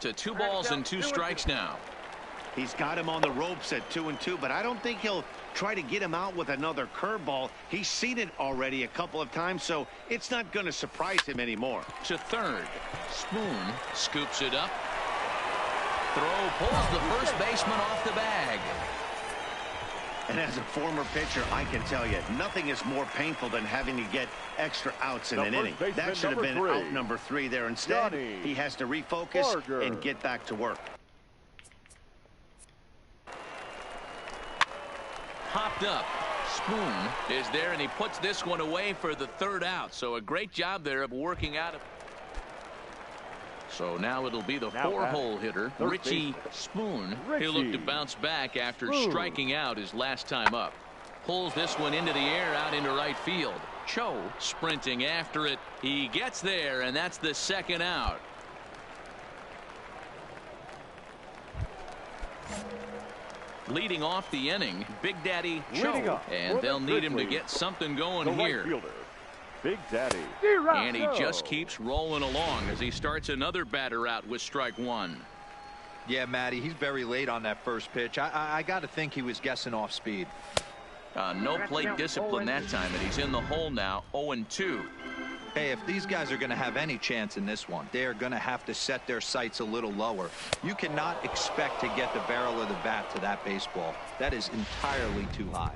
To 2 balls and 2 strikes now. He's got him on the ropes at 2-2, but I don't think he'll try to get him out with another curveball. He's seen it already a couple of times, so it's not going to surprise him anymore. To third. Spoon scoops it up. Throw pulls the first baseman off the bag. And as a former pitcher, I can tell you, nothing is more painful than having to get extra outs in an inning. That should have been out number 3 there. Instead, he has to refocus and get back to work. Hopped up. Spoon is there, and he puts this one away for the 3rd out. So a great job there of working out of. So now it'll be the 4-hole hitter, Richie Spoon. He'll look to bounce back after striking out his last time up. Pulls this one into the air out into right field. Cho sprinting after it. He gets there, and that's the 2nd out. Leading off the inning, Big Daddy Cho, and they'll need him to get something going here. Big Daddy. And he just keeps rolling along as he starts another batter out with strike 1. Yeah, Matty, he's very late on that first pitch. I got to think he was guessing off speed. No plate discipline that time, and he's in the hole now, 0-2. Hey, if these guys are going to have any chance in this one, they are going to have to set their sights a little lower. You cannot expect to get the barrel of the bat to that baseball. That is entirely too high.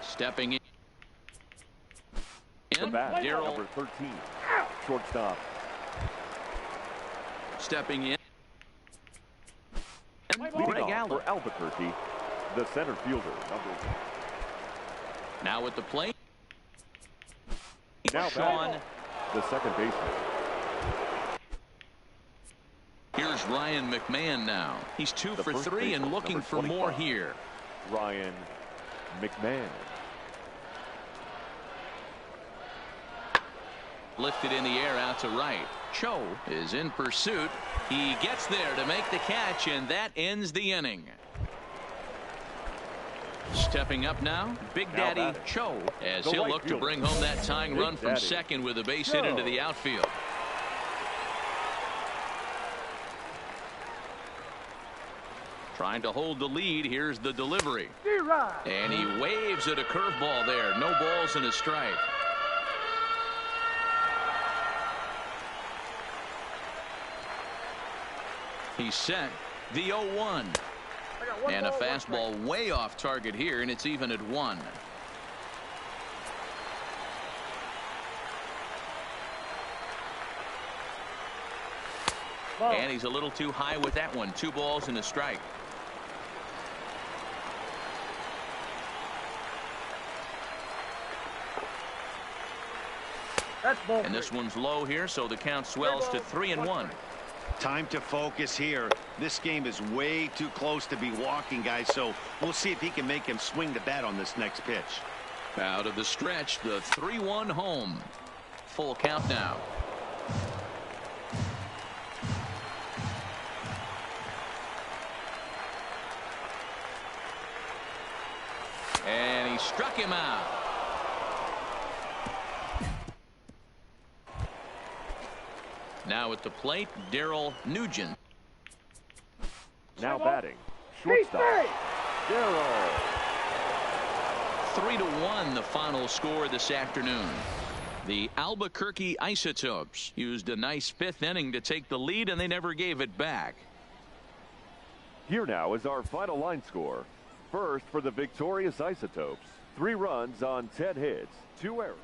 Stepping in. The bat, number 13, shortstop. Stepping in. Leading off for Albuquerque, the center fielder, number 1. Now at the plate. Now Sean, the second baseman. Here's Ryan McMahon now. He's 2 for 3 and looking for more here. Ryan McMahon. Lifted in the air out to right. Cho is in pursuit. He gets there to make the catch, and that ends the inning. Stepping up now, Big Daddy Cho, as he'll look to bring home that tying run from second with a base hit into the outfield. Trying to hold the lead. Here's the delivery. And he waves at a curveball there. No balls and a strike. He's set. The 0-1. And a fastball way off target here, and it's even at 1. And he's a little too high with that one. 2 balls and a strike. And this one's low here, so the count swells to 3-1. Time to focus here. This game is way too close to be walking, guys, so we'll see if he can make him swing the bat on this next pitch. Out of the stretch, the 3-1 home. Full count now. And he struck him out. Now at the plate, Darryl Nugent. Now batting, shortstop, Darryl. 3-1 the final score this afternoon. The Albuquerque Isotopes used a nice 5th inning to take the lead, and they never gave it back. Here now is our final line score. First for the victorious Isotopes, 3 runs on 10 hits, 2 errors.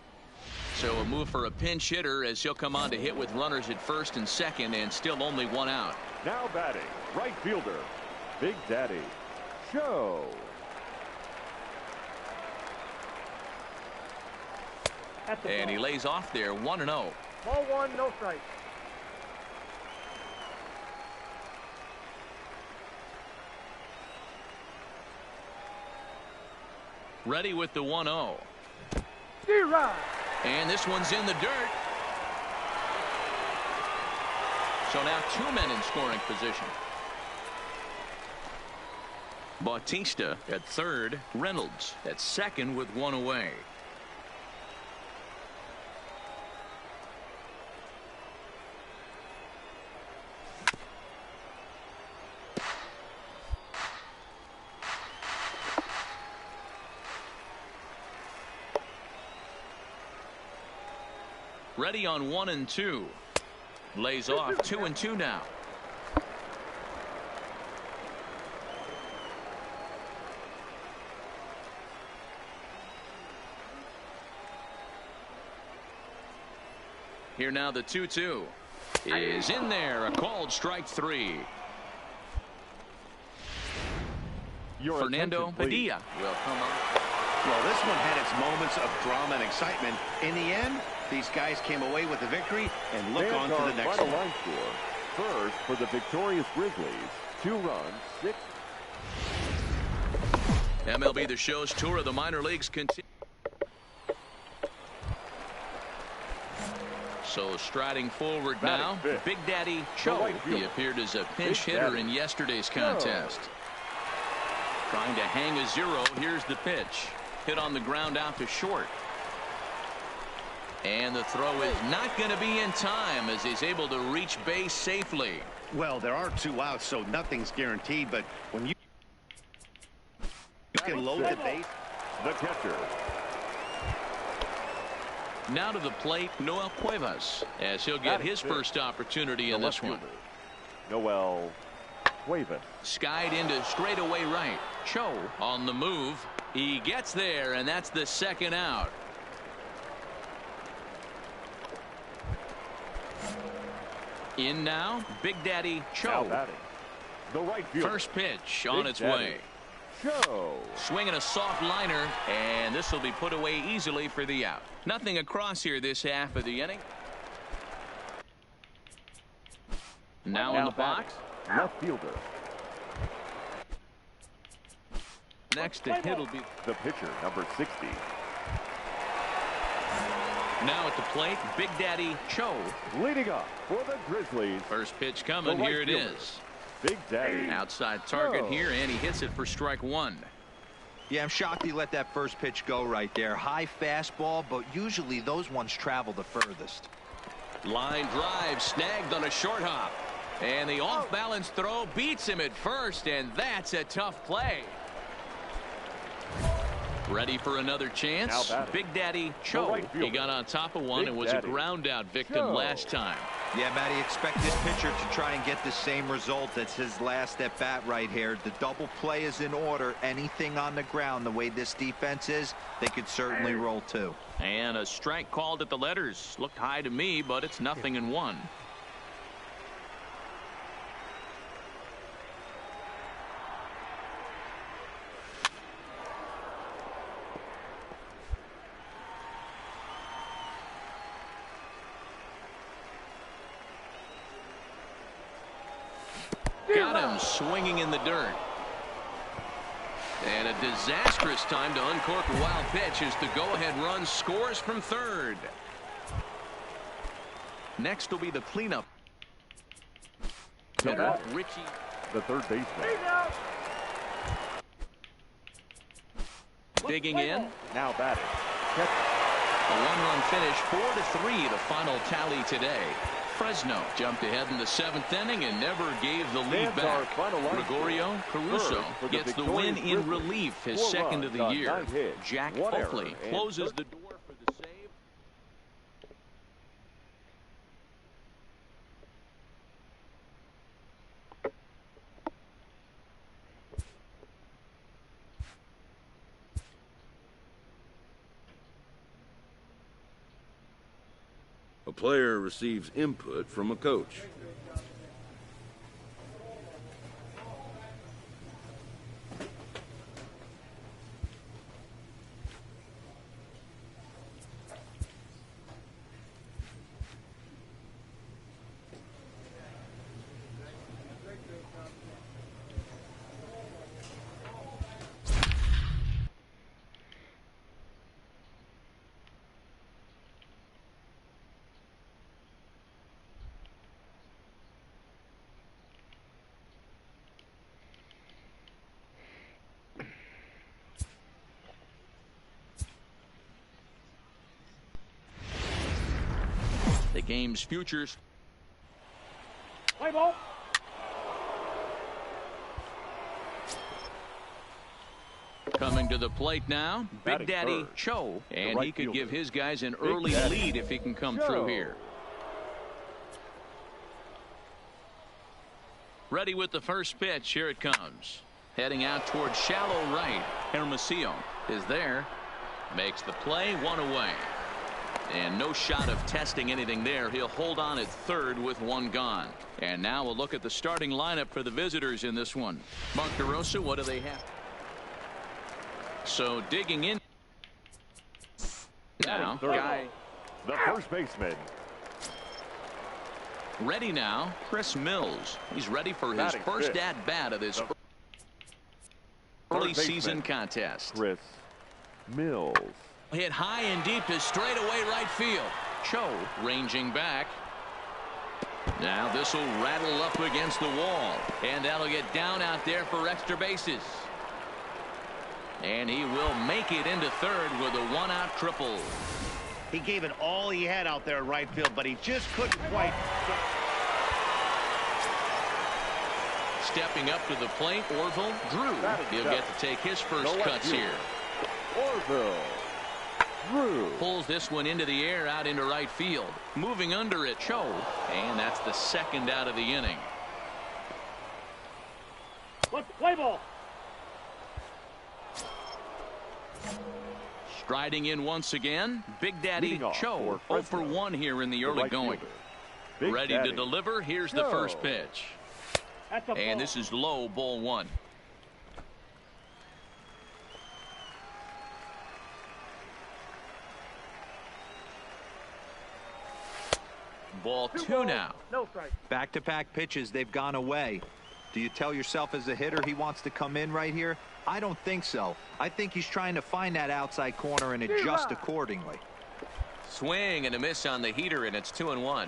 So a move for a pinch hitter as he'll come on to hit with runners at first and second, and still only 1 out. Now batting, right fielder, Big Daddy Cho. And he lays off there, 1-0. Ball 1, no strike. Ready with the 1-0. And this one's in the dirt. So now 2 men in scoring position. Bautista at third, Reynolds at second with 1 away. Ready on 1 and 2. Lays off 2 and 2 now. Here now the 2-2 is in there. A called strike 3. Fernando Padilla will come up. Well, this one had its moments of drama and excitement. In the end, these guys came away with the victory and look on to the next one. Line score. First for the victorious Grizzlies. 2 runs, 6. MLB The Show's tour of the minor leagues continues. So striding forward now, Big Daddy Cho. He appeared as a pinch hitter in yesterday's contest. Trying to hang a 0. Here's the pitch. Hit on the ground out to short. And the throw is not going to be in time as he's able to reach base safely. Well, there are 2 outs, so nothing's guaranteed. But when you can load the base. The catcher. Now to the plate, Noel Cuevas, as he'll get his first opportunity in this one. Noel Cuevas. Skied into straightaway right. Cho on the move. He gets there, and that's the 2nd out. In now, Big Daddy Cho. The right fielder. First pitch on its way. Cho. Swinging a soft liner, and this will be put away easily for the out. Nothing across here this half of the inning. Now in the box. Left fielder. Next to hit will be the pitcher, number 60. Now at the plate, Big Daddy Cho. Leading up for the Grizzlies. First pitch coming. Here it is. Big Daddy. Outside target here, and he hits it for strike 1. Yeah, I'm shocked he let that first pitch go right there. High fastball, but usually those ones travel the furthest. Line drive snagged on a short hop. And the off-balance throw beats him at first, and that's a tough play. Ready for another chance. Big Daddy Cho. He got on top of one and was a ground out victim last time. Yeah, Matty, expect this pitcher to try and get the same result. That's his last at bat right here. The double play is in order. Anything on the ground, the way this defense is, they could certainly roll 2. And a strike called at the letters. Looked high to me, but it's 0-1. Got him swinging in the dirt. And a disastrous time to uncork a wild pitch as the go-ahead run scores from third. Next will be the cleanup. Richie, the third baseman. digging in. Now batting. A one-run finish, 4-3, the final tally today. Fresno jumped ahead in the 7th inning and never gave the lead back. Gregorio Caruso gets the win in relief, his 2nd of the year. Jack Oakley closes the door for the save. A player receives input from a coach. The game's futures. Play ball. Coming to the plate now, Big Daddy Cho, and he could give his guys an early lead if he can come through here. Ready with the first pitch. Here it comes. Heading out towards shallow right. Hermosillo is there. Makes the play, one away. And no shot of testing anything there. He'll hold on at third with one gone. And now we'll look at the starting lineup for the visitors in this one. Mark DeRosa, what do they have? So digging in now, the first baseman. Ready now, Chris Mills. He's ready for his first at-bat of this early season contest. Chris Mills. Hit high and deep to straightaway right field. Cho ranging back. Now this will rattle up against the wall. And that'll get down out there for extra bases. And he will make it into third with a one-out triple. He gave it all he had out there in right field, but he just couldn't quite. Stepping up to the plate, Orville Drew. He'll get to take his first cuts here. Orville Drew pulls this one into the air out into right field. Moving under it, Cho. And that's the second out of the inning. Let's play ball. Striding in once again, Big Daddy Cho. 0 for 1 here in the early going. Ready to deliver. Here's the first pitch. And this is low, ball 1. Ball 2 now. No strike. Back-to-back pitches, they've gone away. Do you tell yourself as a hitter he wants to come in right here? I don't think so. I think he's trying to find that outside corner and adjust accordingly. Swing and a miss on the heater, and it's 2-1.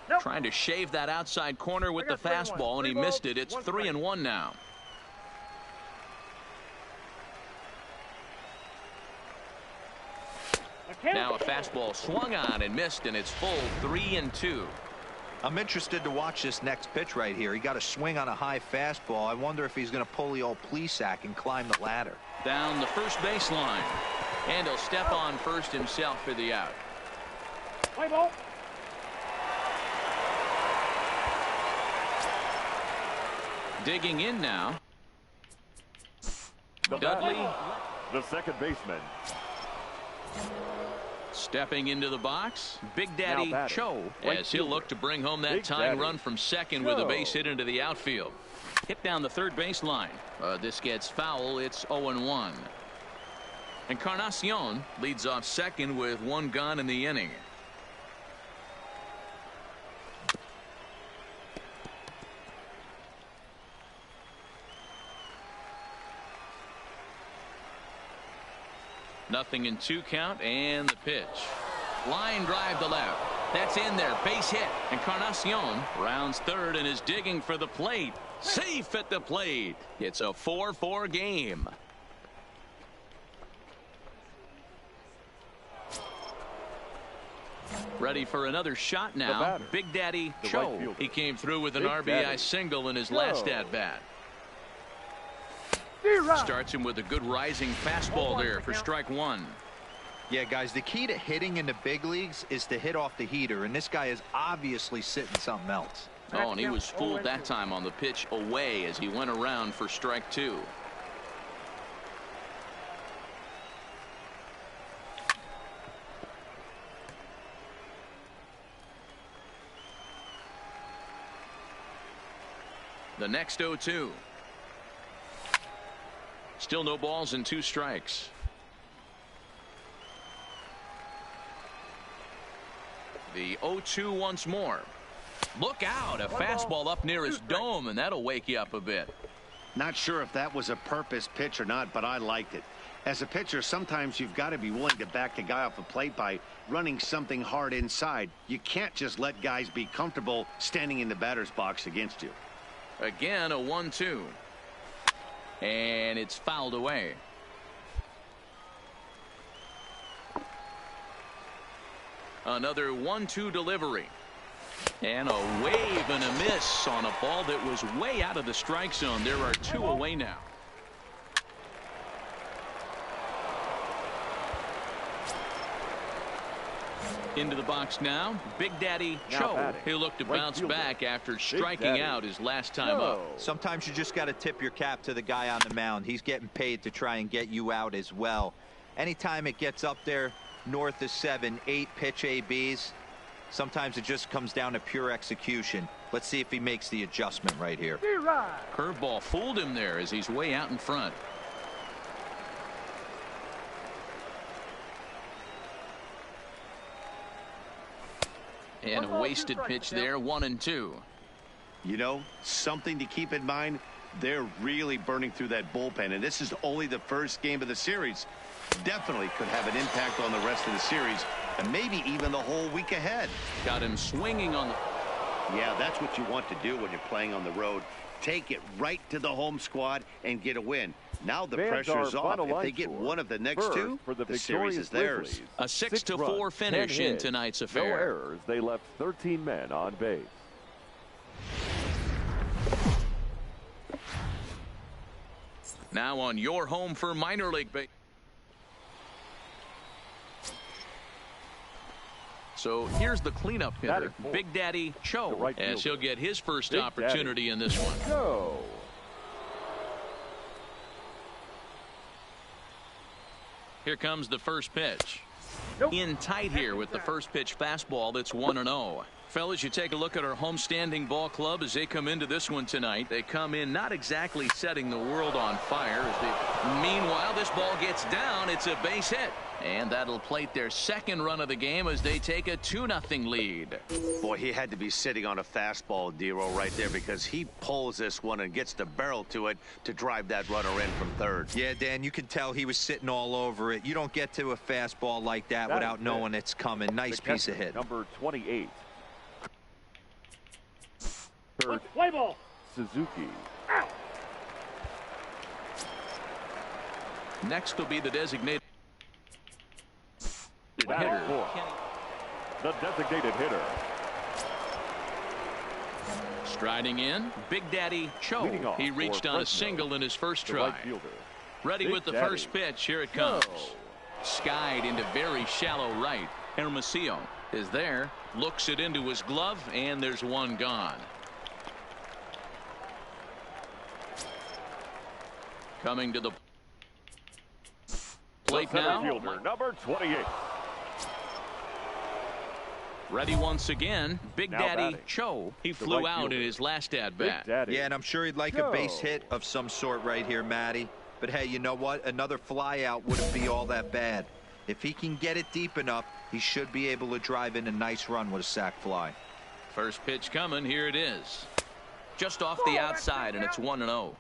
Nope. Trying to shave that outside corner with the fastball, and he missed it. It's 3-1 now. Now a fastball swung on and missed, and it's full 3-2. I'm interested to watch this next pitch right here. He got a swing on a high fastball. I wonder if he's going to pull the old Plesac and climb the ladder. Down the first baseline, and he'll step on first himself for the out. Play ball. Digging in now, Dudley, the second baseman. stepping into the box, Big Daddy Cho, as he'll look to bring home that tying run from second with a base hit into the outfield. Hit down the third baseline. This gets foul. It's 0-1. Encarnacion leads off second with one gone in the inning. Nothing in 2 count, and the pitch. Line drive to left. That's in there. Base hit. Encarnacion rounds third and is digging for the plate. Safe at the plate. It's a 4-4 game. Ready for another shot now. Big Daddy Cho. He came through with an RBI single in his last at-bat. Starts him with a good rising fastball there for strike 1. Yeah, guys, the key to hitting in the big leagues is to hit off the heater, and this guy is obviously sitting something else. Oh, and he was fooled that time on the pitch away as he went around for strike 2. The next 0-2. Still no balls and 2 strikes. The 0-2 once more. Look out, a fastball up near his dome, and that'll wake you up a bit. Not sure if that was a purpose pitch or not, but I liked it. As a pitcher, sometimes you've got to be willing to back the guy off the plate by running something hard inside. You can't just let guys be comfortable standing in the batter's box against you. Again, a 1-2. And it's fouled away. Another 1-2 delivery. And a wave and a miss on a ball that was way out of the strike zone. There are 2 away now. Into the box now, Big Daddy Cho. He'll look to bounce back after striking out his last time up. Sometimes you just got to tip your cap to the guy on the mound. He's getting paid to try and get you out as well. Anytime it gets up there north of 7, 8 pitch ABs, sometimes it just comes down to pure execution. Let's see if he makes the adjustment right here. Curveball fooled him there as he's way out in front. And a wasted pitch there, 1-2. You know, something to keep in mind, they're really burning through that bullpen, and this is only the first game of the series. Definitely could have an impact on the rest of the series, and maybe even the whole week ahead. Got him swinging on the... Yeah, that's what you want to do when you're playing on the road. Take it right to the home squad and get a win. Now the pressure's off. If they get one of the next 2, the series is theirs. A 6-4 finish in tonight's affair. No errors. They left 13 men on base. Now on your home for minor league baseball. So here's the cleanup hitter, Big Daddy Cho, as he'll get his first opportunity in this one. Here comes the first pitch. In tight here with the first pitch fastball that's 1-0. Fellas, you take a look at our homestanding ball club as they come into this one tonight. They come in not exactly setting the world on fire. Meanwhile, this ball gets down. It's a base hit. And that'll plate their second run of the game as they take a 2-0 lead. Boy, he had to be sitting on a fastball, Dero, right there, because he pulls this one and gets the barrel to it to drive that runner in from third. Yeah, Dan, you can tell he was sitting all over it. You don't get to a fastball like that without knowing it's coming. Nice piece of hit. Number 28. Play ball. Suzuki. Next will be the designated hitter. The designated hitter. Striding in, Big Daddy Cho. He reached on a single in his first try. Ready with the first pitch. Here it comes. Skied into very shallow right. Hermosillo is there. Looks it into his glove, and there's one gone. Coming to the plate now. Fielder, number 28. Ready once again, Big Daddy Cho. He flew out in his last at-bat. Yeah, and I'm sure he'd like a base hit of some sort right here, Matty. But hey, you know what? Another fly out wouldn't be all that bad. If he can get it deep enough, he should be able to drive in a nice run with a sac fly. First pitch coming. Here it is. Just off the outside, and it's 1-0.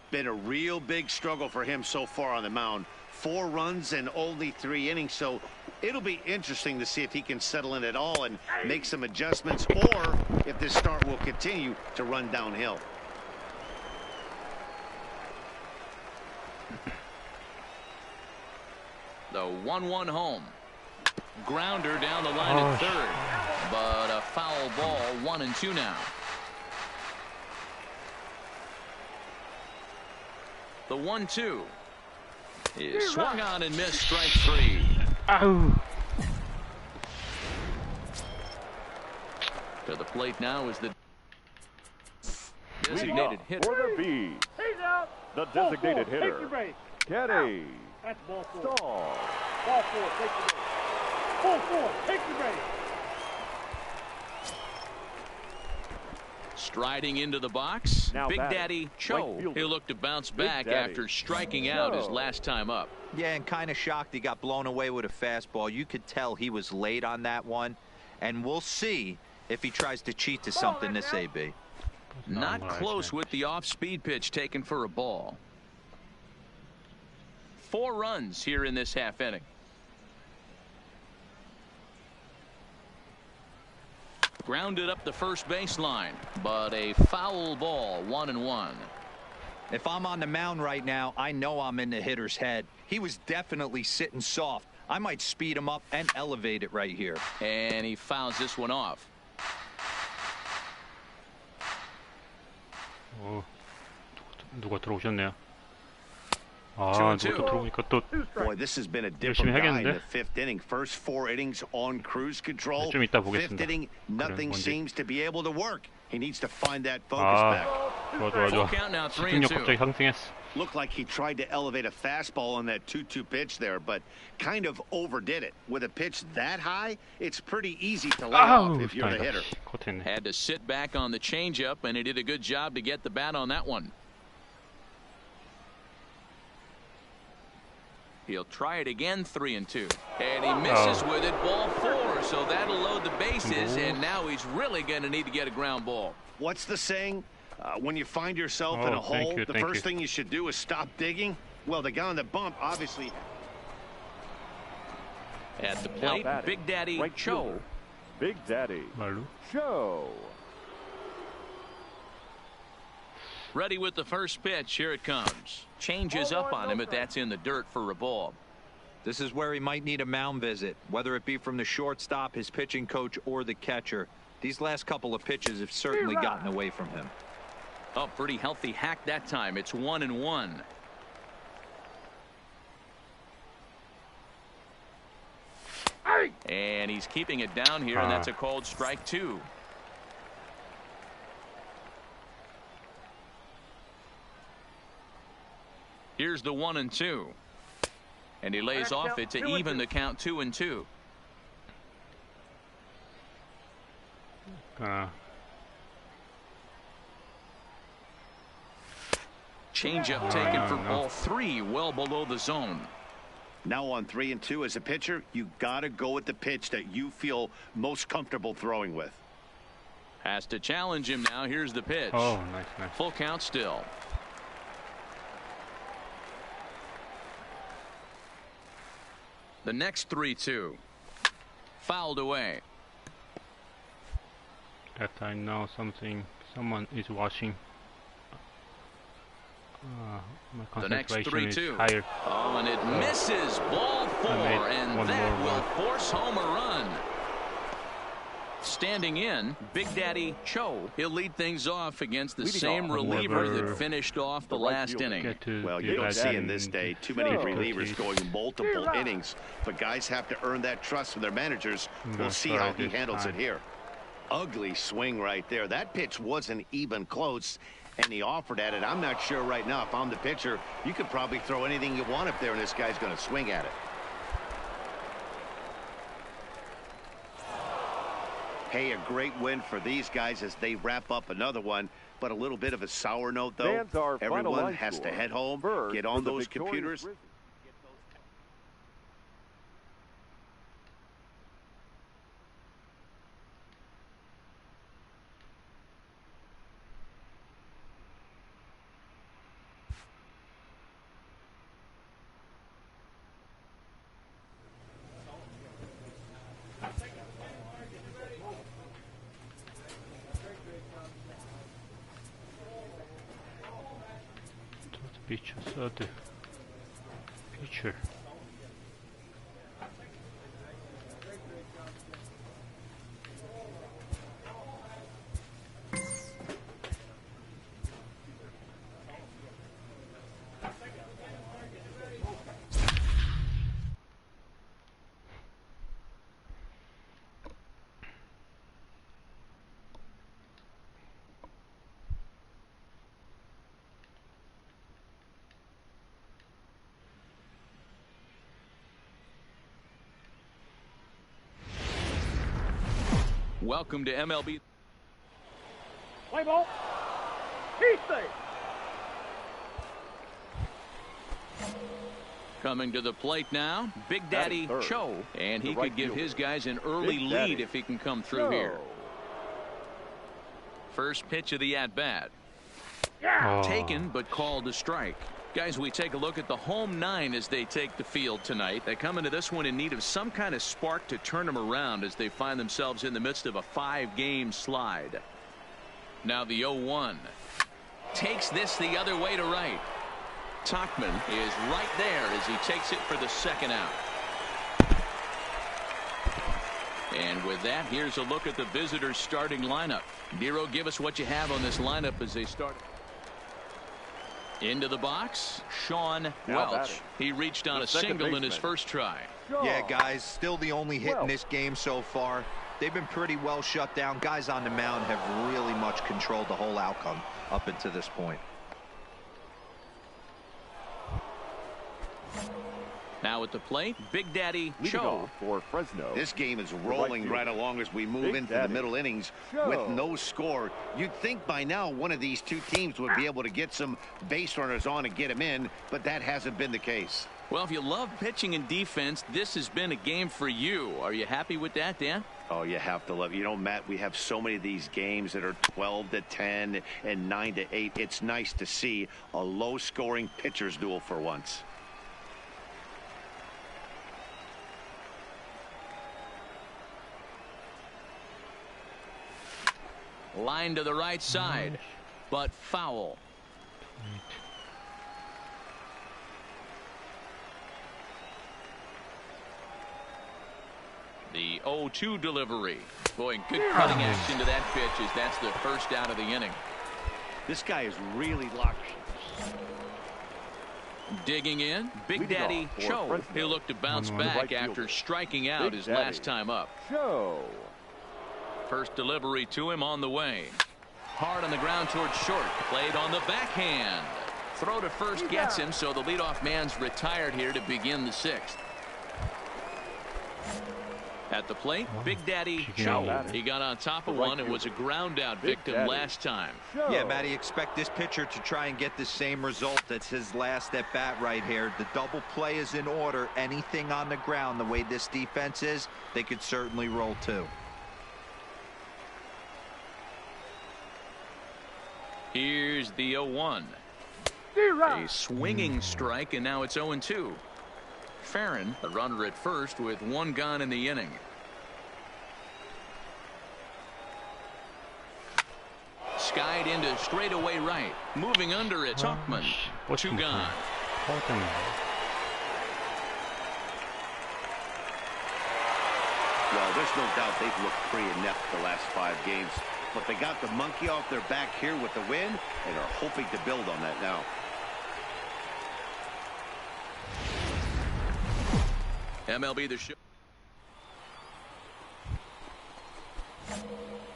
Been a real big struggle for him so far on the mound. 4 runs in only 3 innings, so it'll be interesting to see if he can settle in at all and make some adjustments, or if this start will continue to run downhill. The 1-1 home. Grounder down the line at third, but a foul ball. 1-2 now. The 1-2 is swung on and missed. Strike 3. Ow. To the plate now is the designated hitter. For the B, the designated hitter, Kenny That's ball 4. Stahl. Ball 4. Take the base. Ball 4. Take the base. Striding into the box, Now Big batting, Daddy Cho. He'll look to bounce back Daddy after striking out his last time up. Yeah, and kind of shocked he got blown away with a fastball. You could tell he was late on that one, and we'll see if he tries to cheat to something this AB. Not close with the off-speed pitch taken for a ball. 4 runs here in this half inning. Grounded up the first baseline, but a foul ball. 1-1. If I'm on the mound right now, I know I'm in the hitter's head. He was definitely sitting soft. I might speed him up and elevate it right here. And he fouls this one off. 누가 들어오셨네요. 아, 누가 또 들어오니까 또 Boy, this has been a 열심히 different guy in 하겠는데? the fifth inning. First 4 innings on cruise control. 좀 이따 Fifth 보겠습니다. inning, nothing 뭔지. seems to be able to work. He needs to find that focus 아, back. 좋아. Full count now, 3 집중력 and 2. 갑자기 상승했어. Looked like he tried to elevate a fastball on that 2-2 pitch there, but kind of overdid it. With a pitch that high, it's pretty easy to lay off 아우, if you're the 다행이다. hitter. 커트했네. Had to sit back on the changeup, and he did a good job to get the bat on that one. He'll try it again, 3 and 2. And he misses with it, ball 4. So that'll load the bases, and now he's really going to need to get a ground ball. What's the saying? When you find yourself in a thank hole, you, the thank first you. thing you should do is stop digging. Well, the guy on the bump obviously. At the plate, batting, Big Daddy right Cho. fielder, Big Daddy 말로? Cho. Ready with the first pitch. Here it comes. Changes up on him, but that's in the dirt for a ball. This is where he might need a mound visit, whether it be from the shortstop, his pitching coach, or the catcher. These last couple of pitches have certainly gotten away from him. Oh, pretty healthy hack that time. It's 1-1. And he's keeping it down here, and that's a called strike 2. Here's the 1-2. And he lays off it to even the count 2-2. Changeup taken for ball 3, well below the zone. Now on 3 and 2 as a pitcher, you got to go with the pitch that you feel most comfortable throwing with. Has to challenge him now. Here's the pitch. Oh, nice. Full count still. The next 3-2. Fouled away. That I know someone is watching. My The next concentration is 3-2. higher. Oh, and it misses. Ball 4, made and one that more will run. force home a run. Standing in, Big Daddy Cho. He'll lead things off against the Leading same off, reliever whoever that finished off the right last fielder. inning. Get to Well, do you don't that see in this day too many Show. relievers going multiple innings, but guys have to earn that trust from their managers. We'll see how he handles it here. Ugly swing right there. That pitch wasn't even close, and he offered at it. I'm not sure right now if I'm the pitcher, you could probably throw anything you want up there, and this guy's going to swing at it. Hey, a great win for these guys as they wrap up another one. But a little bit of a sour note, though. Fans, our final Everyone line has to score. head home, First, get for on the those victorious computers. Grizzlies. Pitcher, third pitcher. Welcome to MLB. Play ball. He's safe. Coming to the plate now, Big Daddy Third. Cho, and he The right could give fielder. his guys an early Big lead Daddy if he can come through Cho. here. First pitch of the at-bat. Oh. Taken, but called a strike. Guys, we take a look at the home 9 as they take the field tonight. They come into this one in need of some kind of spark to turn them around as they find themselves in the midst of a 5-game slide. Now the 0-1. Takes this the other way to right. Tauchman is right there as he takes it for the second out. And with that, here's a look at the visitors' starting lineup. Nero, give us what you have on this lineup as they start. Into the box, Sean Welch. He reached on a single in his first try. Yeah, guys, still the only hit in this game so far. They've been pretty well shut down. Guys on the mound have really much controlled the whole outcome up until this point. Now at the plate, Big Daddy Cho. For Fresno. This game is rolling right along as we move into the middle innings with no score. You'd think by now one of these two teams would be able to get some base runners on and get them in, but that hasn't been the case. Well, if you love pitching and defense, this has been a game for you. Are you happy with that, Dan? Oh, you have to love it. You know, Matt, we have so many of these games that are 12-10 and 9-8. It's nice to see a low-scoring pitcher's duel for once. Line to the right side, but foul. The 0-2 delivery. Boy, good cutting action to that pitch as that's the first out of the inning. This guy is really locked. Digging in, Big Daddy Cho. He'll look to bounce back after striking out his last time up. First delivery to him on the way. Hard on the ground towards short. Played on the backhand. Throw to first gets him, so the leadoff man's retired here to begin the sixth. At the plate, Big Daddy Cho. He got on top of one and was a ground out victim last time. Yeah, Matty, expect this pitcher to try and get the same result. That's his last at bat right here. The double play is in order. Anything on the ground, the way this defense is, they could certainly roll too. Here's the 0-1. A swinging strike, and now it's 0-2. Farron, the runner at first with one gone in the inning. Skied into straightaway right. Moving under it, Tuchman. Two gone. Well, there's no doubt they've looked pretty inept the last 5 games. But they got the monkey off their back here with the win and are hoping to build on that now. MLB The Show.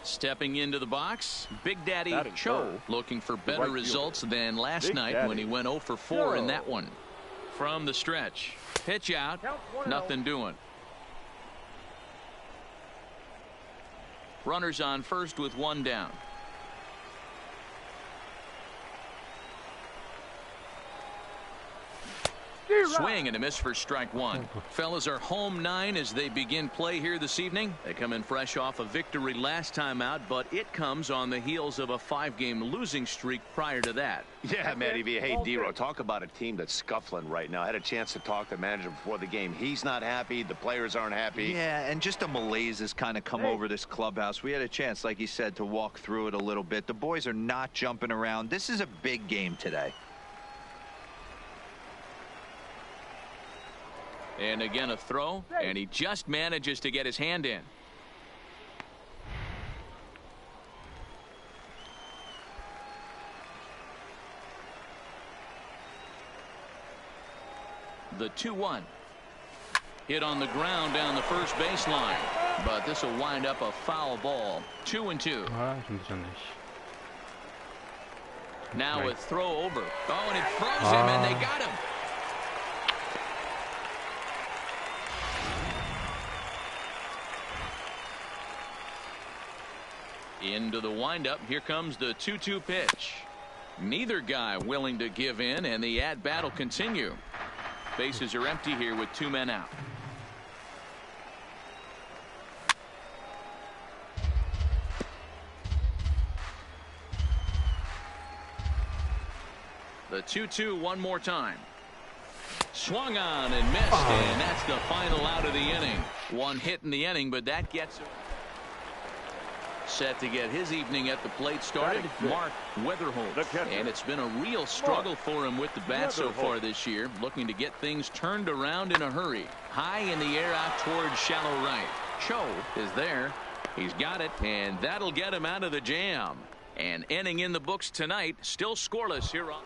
Stepping into the box, Big Daddy Cho, looking for better results than last night when he went 0 for 4 in that one. From the stretch, pitch out, nothing doing. Runners on first with one down. Swing and a miss for strike one. Fellas are home 9 as they begin play here this evening. They come in fresh off a victory last time out, but it comes on the heels of a 5-game losing streak prior to that. Yeah, Matty V. Hey, Dero, talk about a team that's scuffling right now. I had a chance to talk to the manager before the game. He's not happy. The players aren't happy. Yeah, and just a malaise has kind of come over this clubhouse. We had a chance, like you said, to walk through it a little bit. The boys are not jumping around. This is a big game today. And again a throw, and he just manages to get his hand in. The 2-1. Hit on the ground down the first baseline, but this will wind up a foul ball. 2-2. Now a throw over. Oh, and it froze him, and they got him. Into the windup. Here comes the 2-2 pitch. Neither guy willing to give in, and the at-bat will continue. Bases are empty here with 2 men out. The 2-2 one more time. Swung on and missed, and that's the final out of the inning. One hit in the inning, but that gets him. Set to get his evening at the plate started, Mark Weatherholt. And it's been a real struggle for him with the bat so far this year, looking to get things turned around in a hurry. High in the air out towards shallow right. Cho is there. He's got it, and that'll get him out of the jam. And inning in the books tonight, still scoreless here on.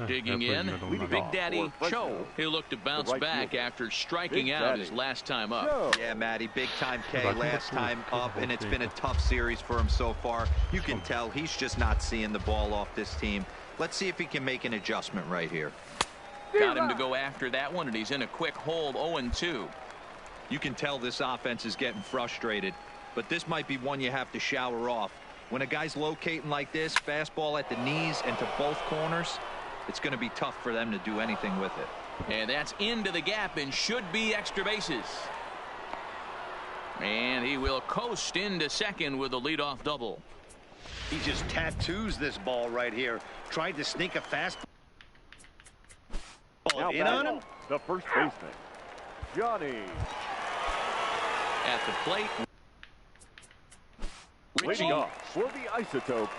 Digging in, Big Daddy Cho. He'll look to bounce back after striking out his last time up. Yeah, Matty, big time K last time up, and it's been a tough series for him so far. You can tell he's just not seeing the ball off this team. Let's see if he can make an adjustment right here. Got him to go after that one, and he's in a quick hold, 0-2. You can tell this offense is getting frustrated, but this might be one you have to shower off. When a guy's locating like this, fastball at the knees and to both corners, it's going to be tough for them to do anything with it. And that's into the gap and should be extra bases. And he will coast into second with a leadoff double. He just tattoos this ball right here. Tried to sneak a fast ball in on him. The first baseman, Johnny. At the plate, Leading off for the Isotopes.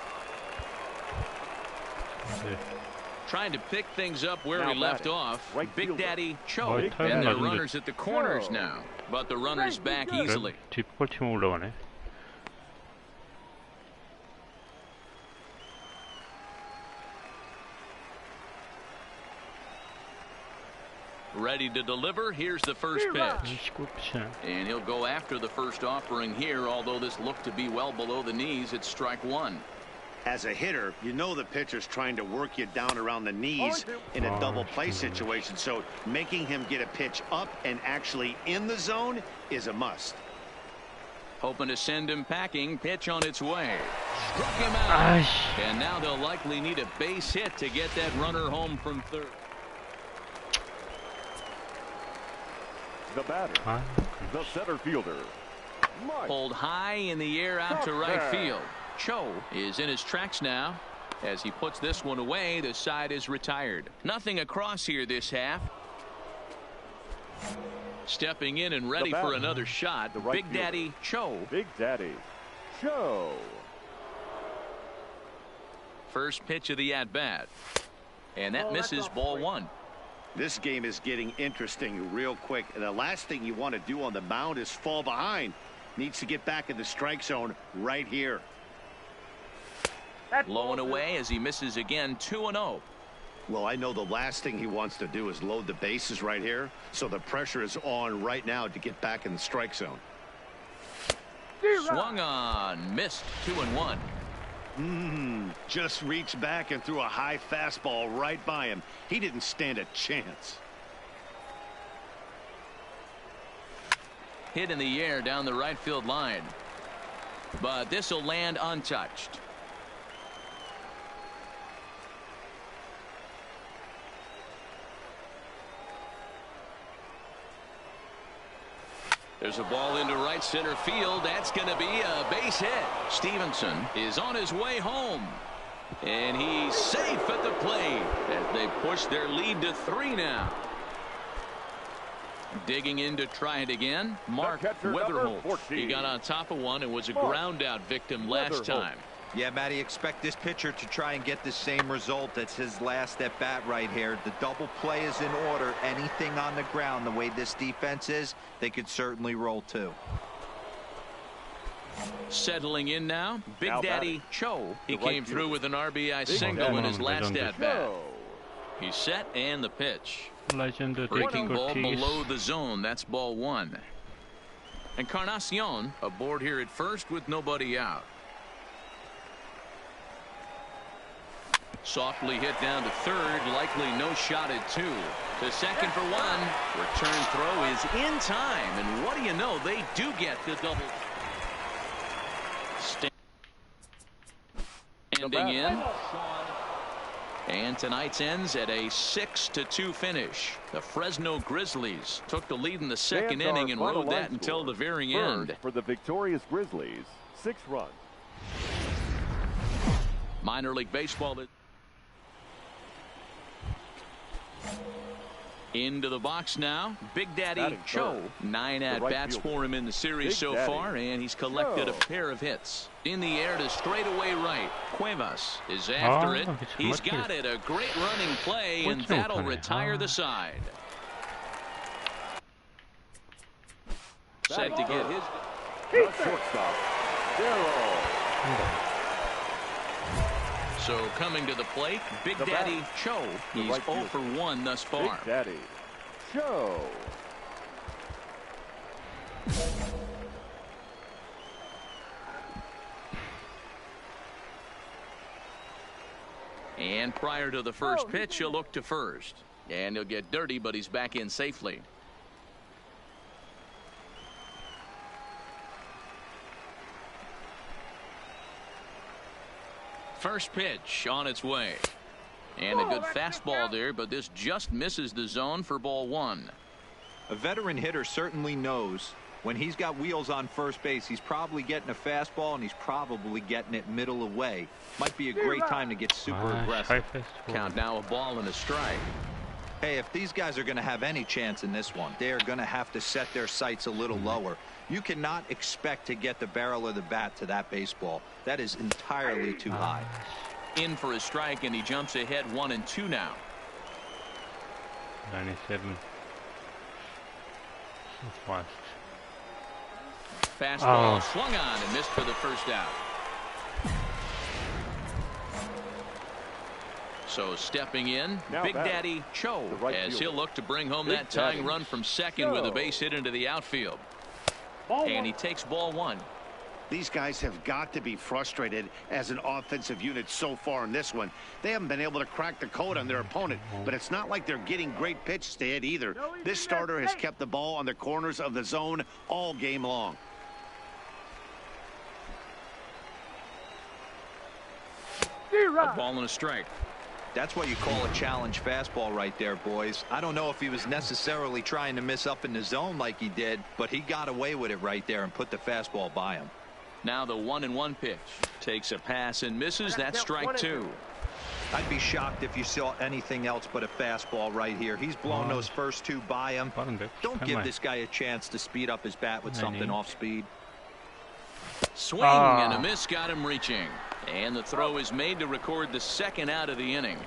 trying to pick things up where Now we left batting, off. right Big fielder. Daddy Cho. Right And hand the 맞는데. runners at the corners now. But the runners back easily. 뒷볼 치면 올라가네. Ready to deliver. Here's the first pitch. 시골 피치네. And he'll go after the first offering here, although this looked to be well below the knees. It's strike one. As a hitter, you know the pitcher's trying to work you down around the knees in a double play situation. So making him get a pitch up and actually in the zone is a must. Hoping to send him packing. Pitch on its way. Struck him out. And now they'll likely need a base hit to get that runner home from third. The batter, the center fielder, Mike. Pulled high in the air out to right field. Cho is in his tracks now. As he puts this one away, the side is retired. Nothing across here this half. Stepping in and ready for another shot. The right Big fielder. Daddy Cho. Big Daddy Cho. First pitch of the at-bat. And that misses ball one. This game is getting interesting real quick. And the last thing you want to do on the mound is fall behind. Needs to get back in the strike zone right here. Low and away as he misses again. 2-0. Well, I know the last thing he wants to do is load the bases right here. So the pressure is on right now to get back in the strike zone. Swung on. Missed. 2-1. Just reached back and threw a high fastball right by him. He didn't stand a chance. Hit in the air down the right field line. But this will land untouched. There's a ball into right center field. That's going to be a base hit. Stevenson is on his way home. And he's safe at the plate as they push their lead to 3 now. Digging in to try it again. Mark Weatherholt. He got on top of one and was a ground out victim last time. Yeah, Matty, expect this pitcher to try and get the same result. That's his last at bat right here. The double play is in order. Anything on the ground, the way this defense is, they could certainly roll too. Settling in now, Big Now Daddy batting. Cho. He The right came through fielder. with an RBI single in his last at bat. He's set and the pitch. 레전드 Breaking ball 디코티. below the zone. That's ball one. Encarnacion aboard here at first with nobody out. Softly hit down to third. Likely no shot at 2. To second for 1. Return throw is in time. And what do you know? They do get the double. Standing in. And tonight's ends at a 6-2 finish. The Fresno Grizzlies took the lead in the second inning and rode that until the very end. For the victorious Grizzlies, 6 runs. Minor League Baseball. Into the box now. Big Daddy Batting Cho. third. 9 The right at-bats fielder. for him in the series Big so Daddy far, and he's collected Cho. a pair of hits. In the air to straightaway right. Cuevas is after it. He's got it. A great running play, and that'll retire the side. Set to get his. The shortstop, Darryl. So coming to the plate, Big Daddy Cho. He's 0 for 1 thus far. Big Daddy Cho. And prior to the first pitch, he'll look to first. And he'll get dirty, but he's back in safely. First pitch on its way. And a good fastball there, but this just misses the zone for ball 1. A veteran hitter certainly knows when he's got wheels on first base, he's probably getting a fastball and he's probably getting it middle away. Might be a great time to get super aggressive. Count now a ball and a strike. Hey, if these guys are going to have any chance in this one, they are going to have to set their sights a little lower. You cannot expect to get the barrel of the bat to that baseball. That is entirely too high. In for a strike, and he jumps ahead 1-2 now. 97. So fast. Fastball swung on and missed for the first out. So stepping in, Now Big Daddy Cho, as he'll look to bring home that tying run from second with a base hit into the outfield. And he takes ball 1. These guys have got to be frustrated as an offensive unit so far in this one. They haven't been able to crack the code on their opponent, but it's not like they're getting great pitches to hit either. This starter has kept the ball on the corners of the zone all game long. A ball and a strike. That's what you call a challenge fastball right there, boys. I don't know if he was necessarily trying to miss up in the zone like he did, but he got away with it right there and put the fastball by him. Now the 1-1 pitch. Takes a pass and misses. That's strike 2. I'd be shocked if you saw anything else but a fastball right here. He's blown those first 2 by him. Don't give this guy a chance to speed up his bat with something off speed. Swing and a miss got him reaching. And the throw is made to record the second out of the inning.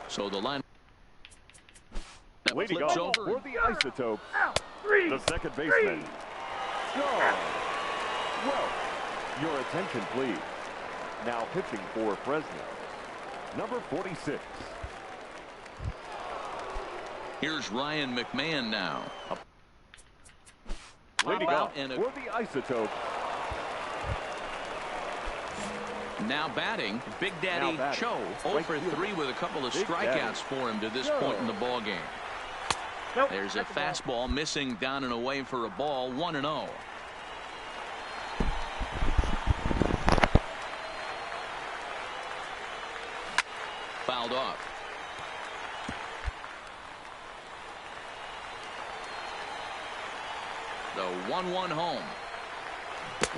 So the line leading flips off over. for the Isotopes, the second baseman, Sean Welch. Your attention, please. Now pitching for Fresno, number 46. Here's Ryan McMahon now. Leading off for the Isotopes. Now batting, Big Daddy Cho, 0 for 3 with a couple of strikeouts for him to this point in the ball game. There's a fastball missing down and away for a ball, 1-0. Fouled off. The 1-1 home.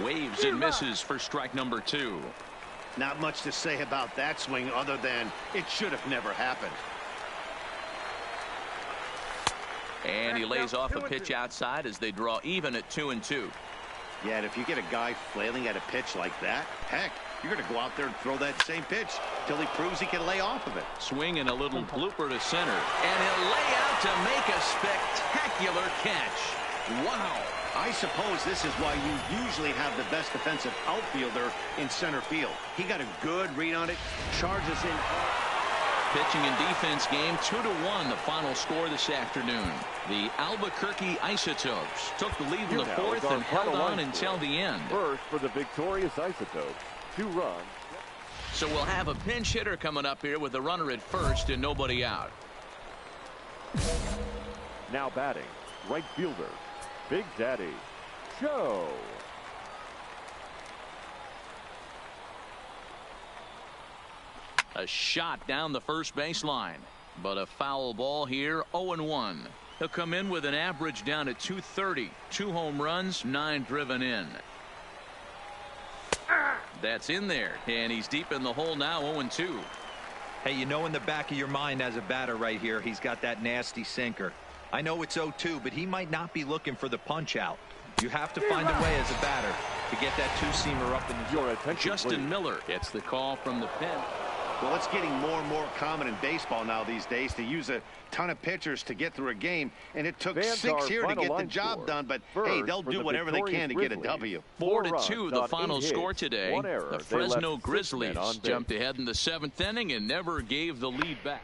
Waves and misses for strike number 2. Not much to say about that swing other than it should have never happened. And he lays off a pitch outside as they draw even at 2-2. Yeah, and if you get a guy flailing at a pitch like that, heck, you're going to go out there and throw that same pitch till he proves he can lay off of it. Swing and a little blooper to center. And he'll lay out to make a spectacular catch. Wow. I suppose this is why you usually have the best defensive outfielder in center field. He got a good read on it, charges in. Pitching and defense game 2-1, the final score this afternoon. The Albuquerque Isotopes took the lead in the fourth and held on until the end. First for the victorious Isotopes, 2 runs. So we'll have a pinch hitter coming up here with a runner at first and nobody out. Now batting, right fielder, Big Daddy Cho. A shot down the first baseline, but a foul ball here. 0-1. He'll come in with an average down at 230. 2 home runs, 9 driven in. That's in there, and he's deep in the hole now. 0-2. Hey, you know in the back of your mind as a batter right here, he's got that nasty sinker. I know it's 0-2, but he might not be looking for the punch out. You have to find a way as a batter to get that 2-seamer up in the your attention, Justin please. Miller gets the call from the pen. Well, it's getting more and more common in baseball now these days to use a ton of pitchers to get through a game, and it took 6 here to get the job done, but hey, they'll do whatever they can to get a W. 4-2 the final score today. The Fresno Grizzlies jumped ahead in the 7th inning and never gave the lead back.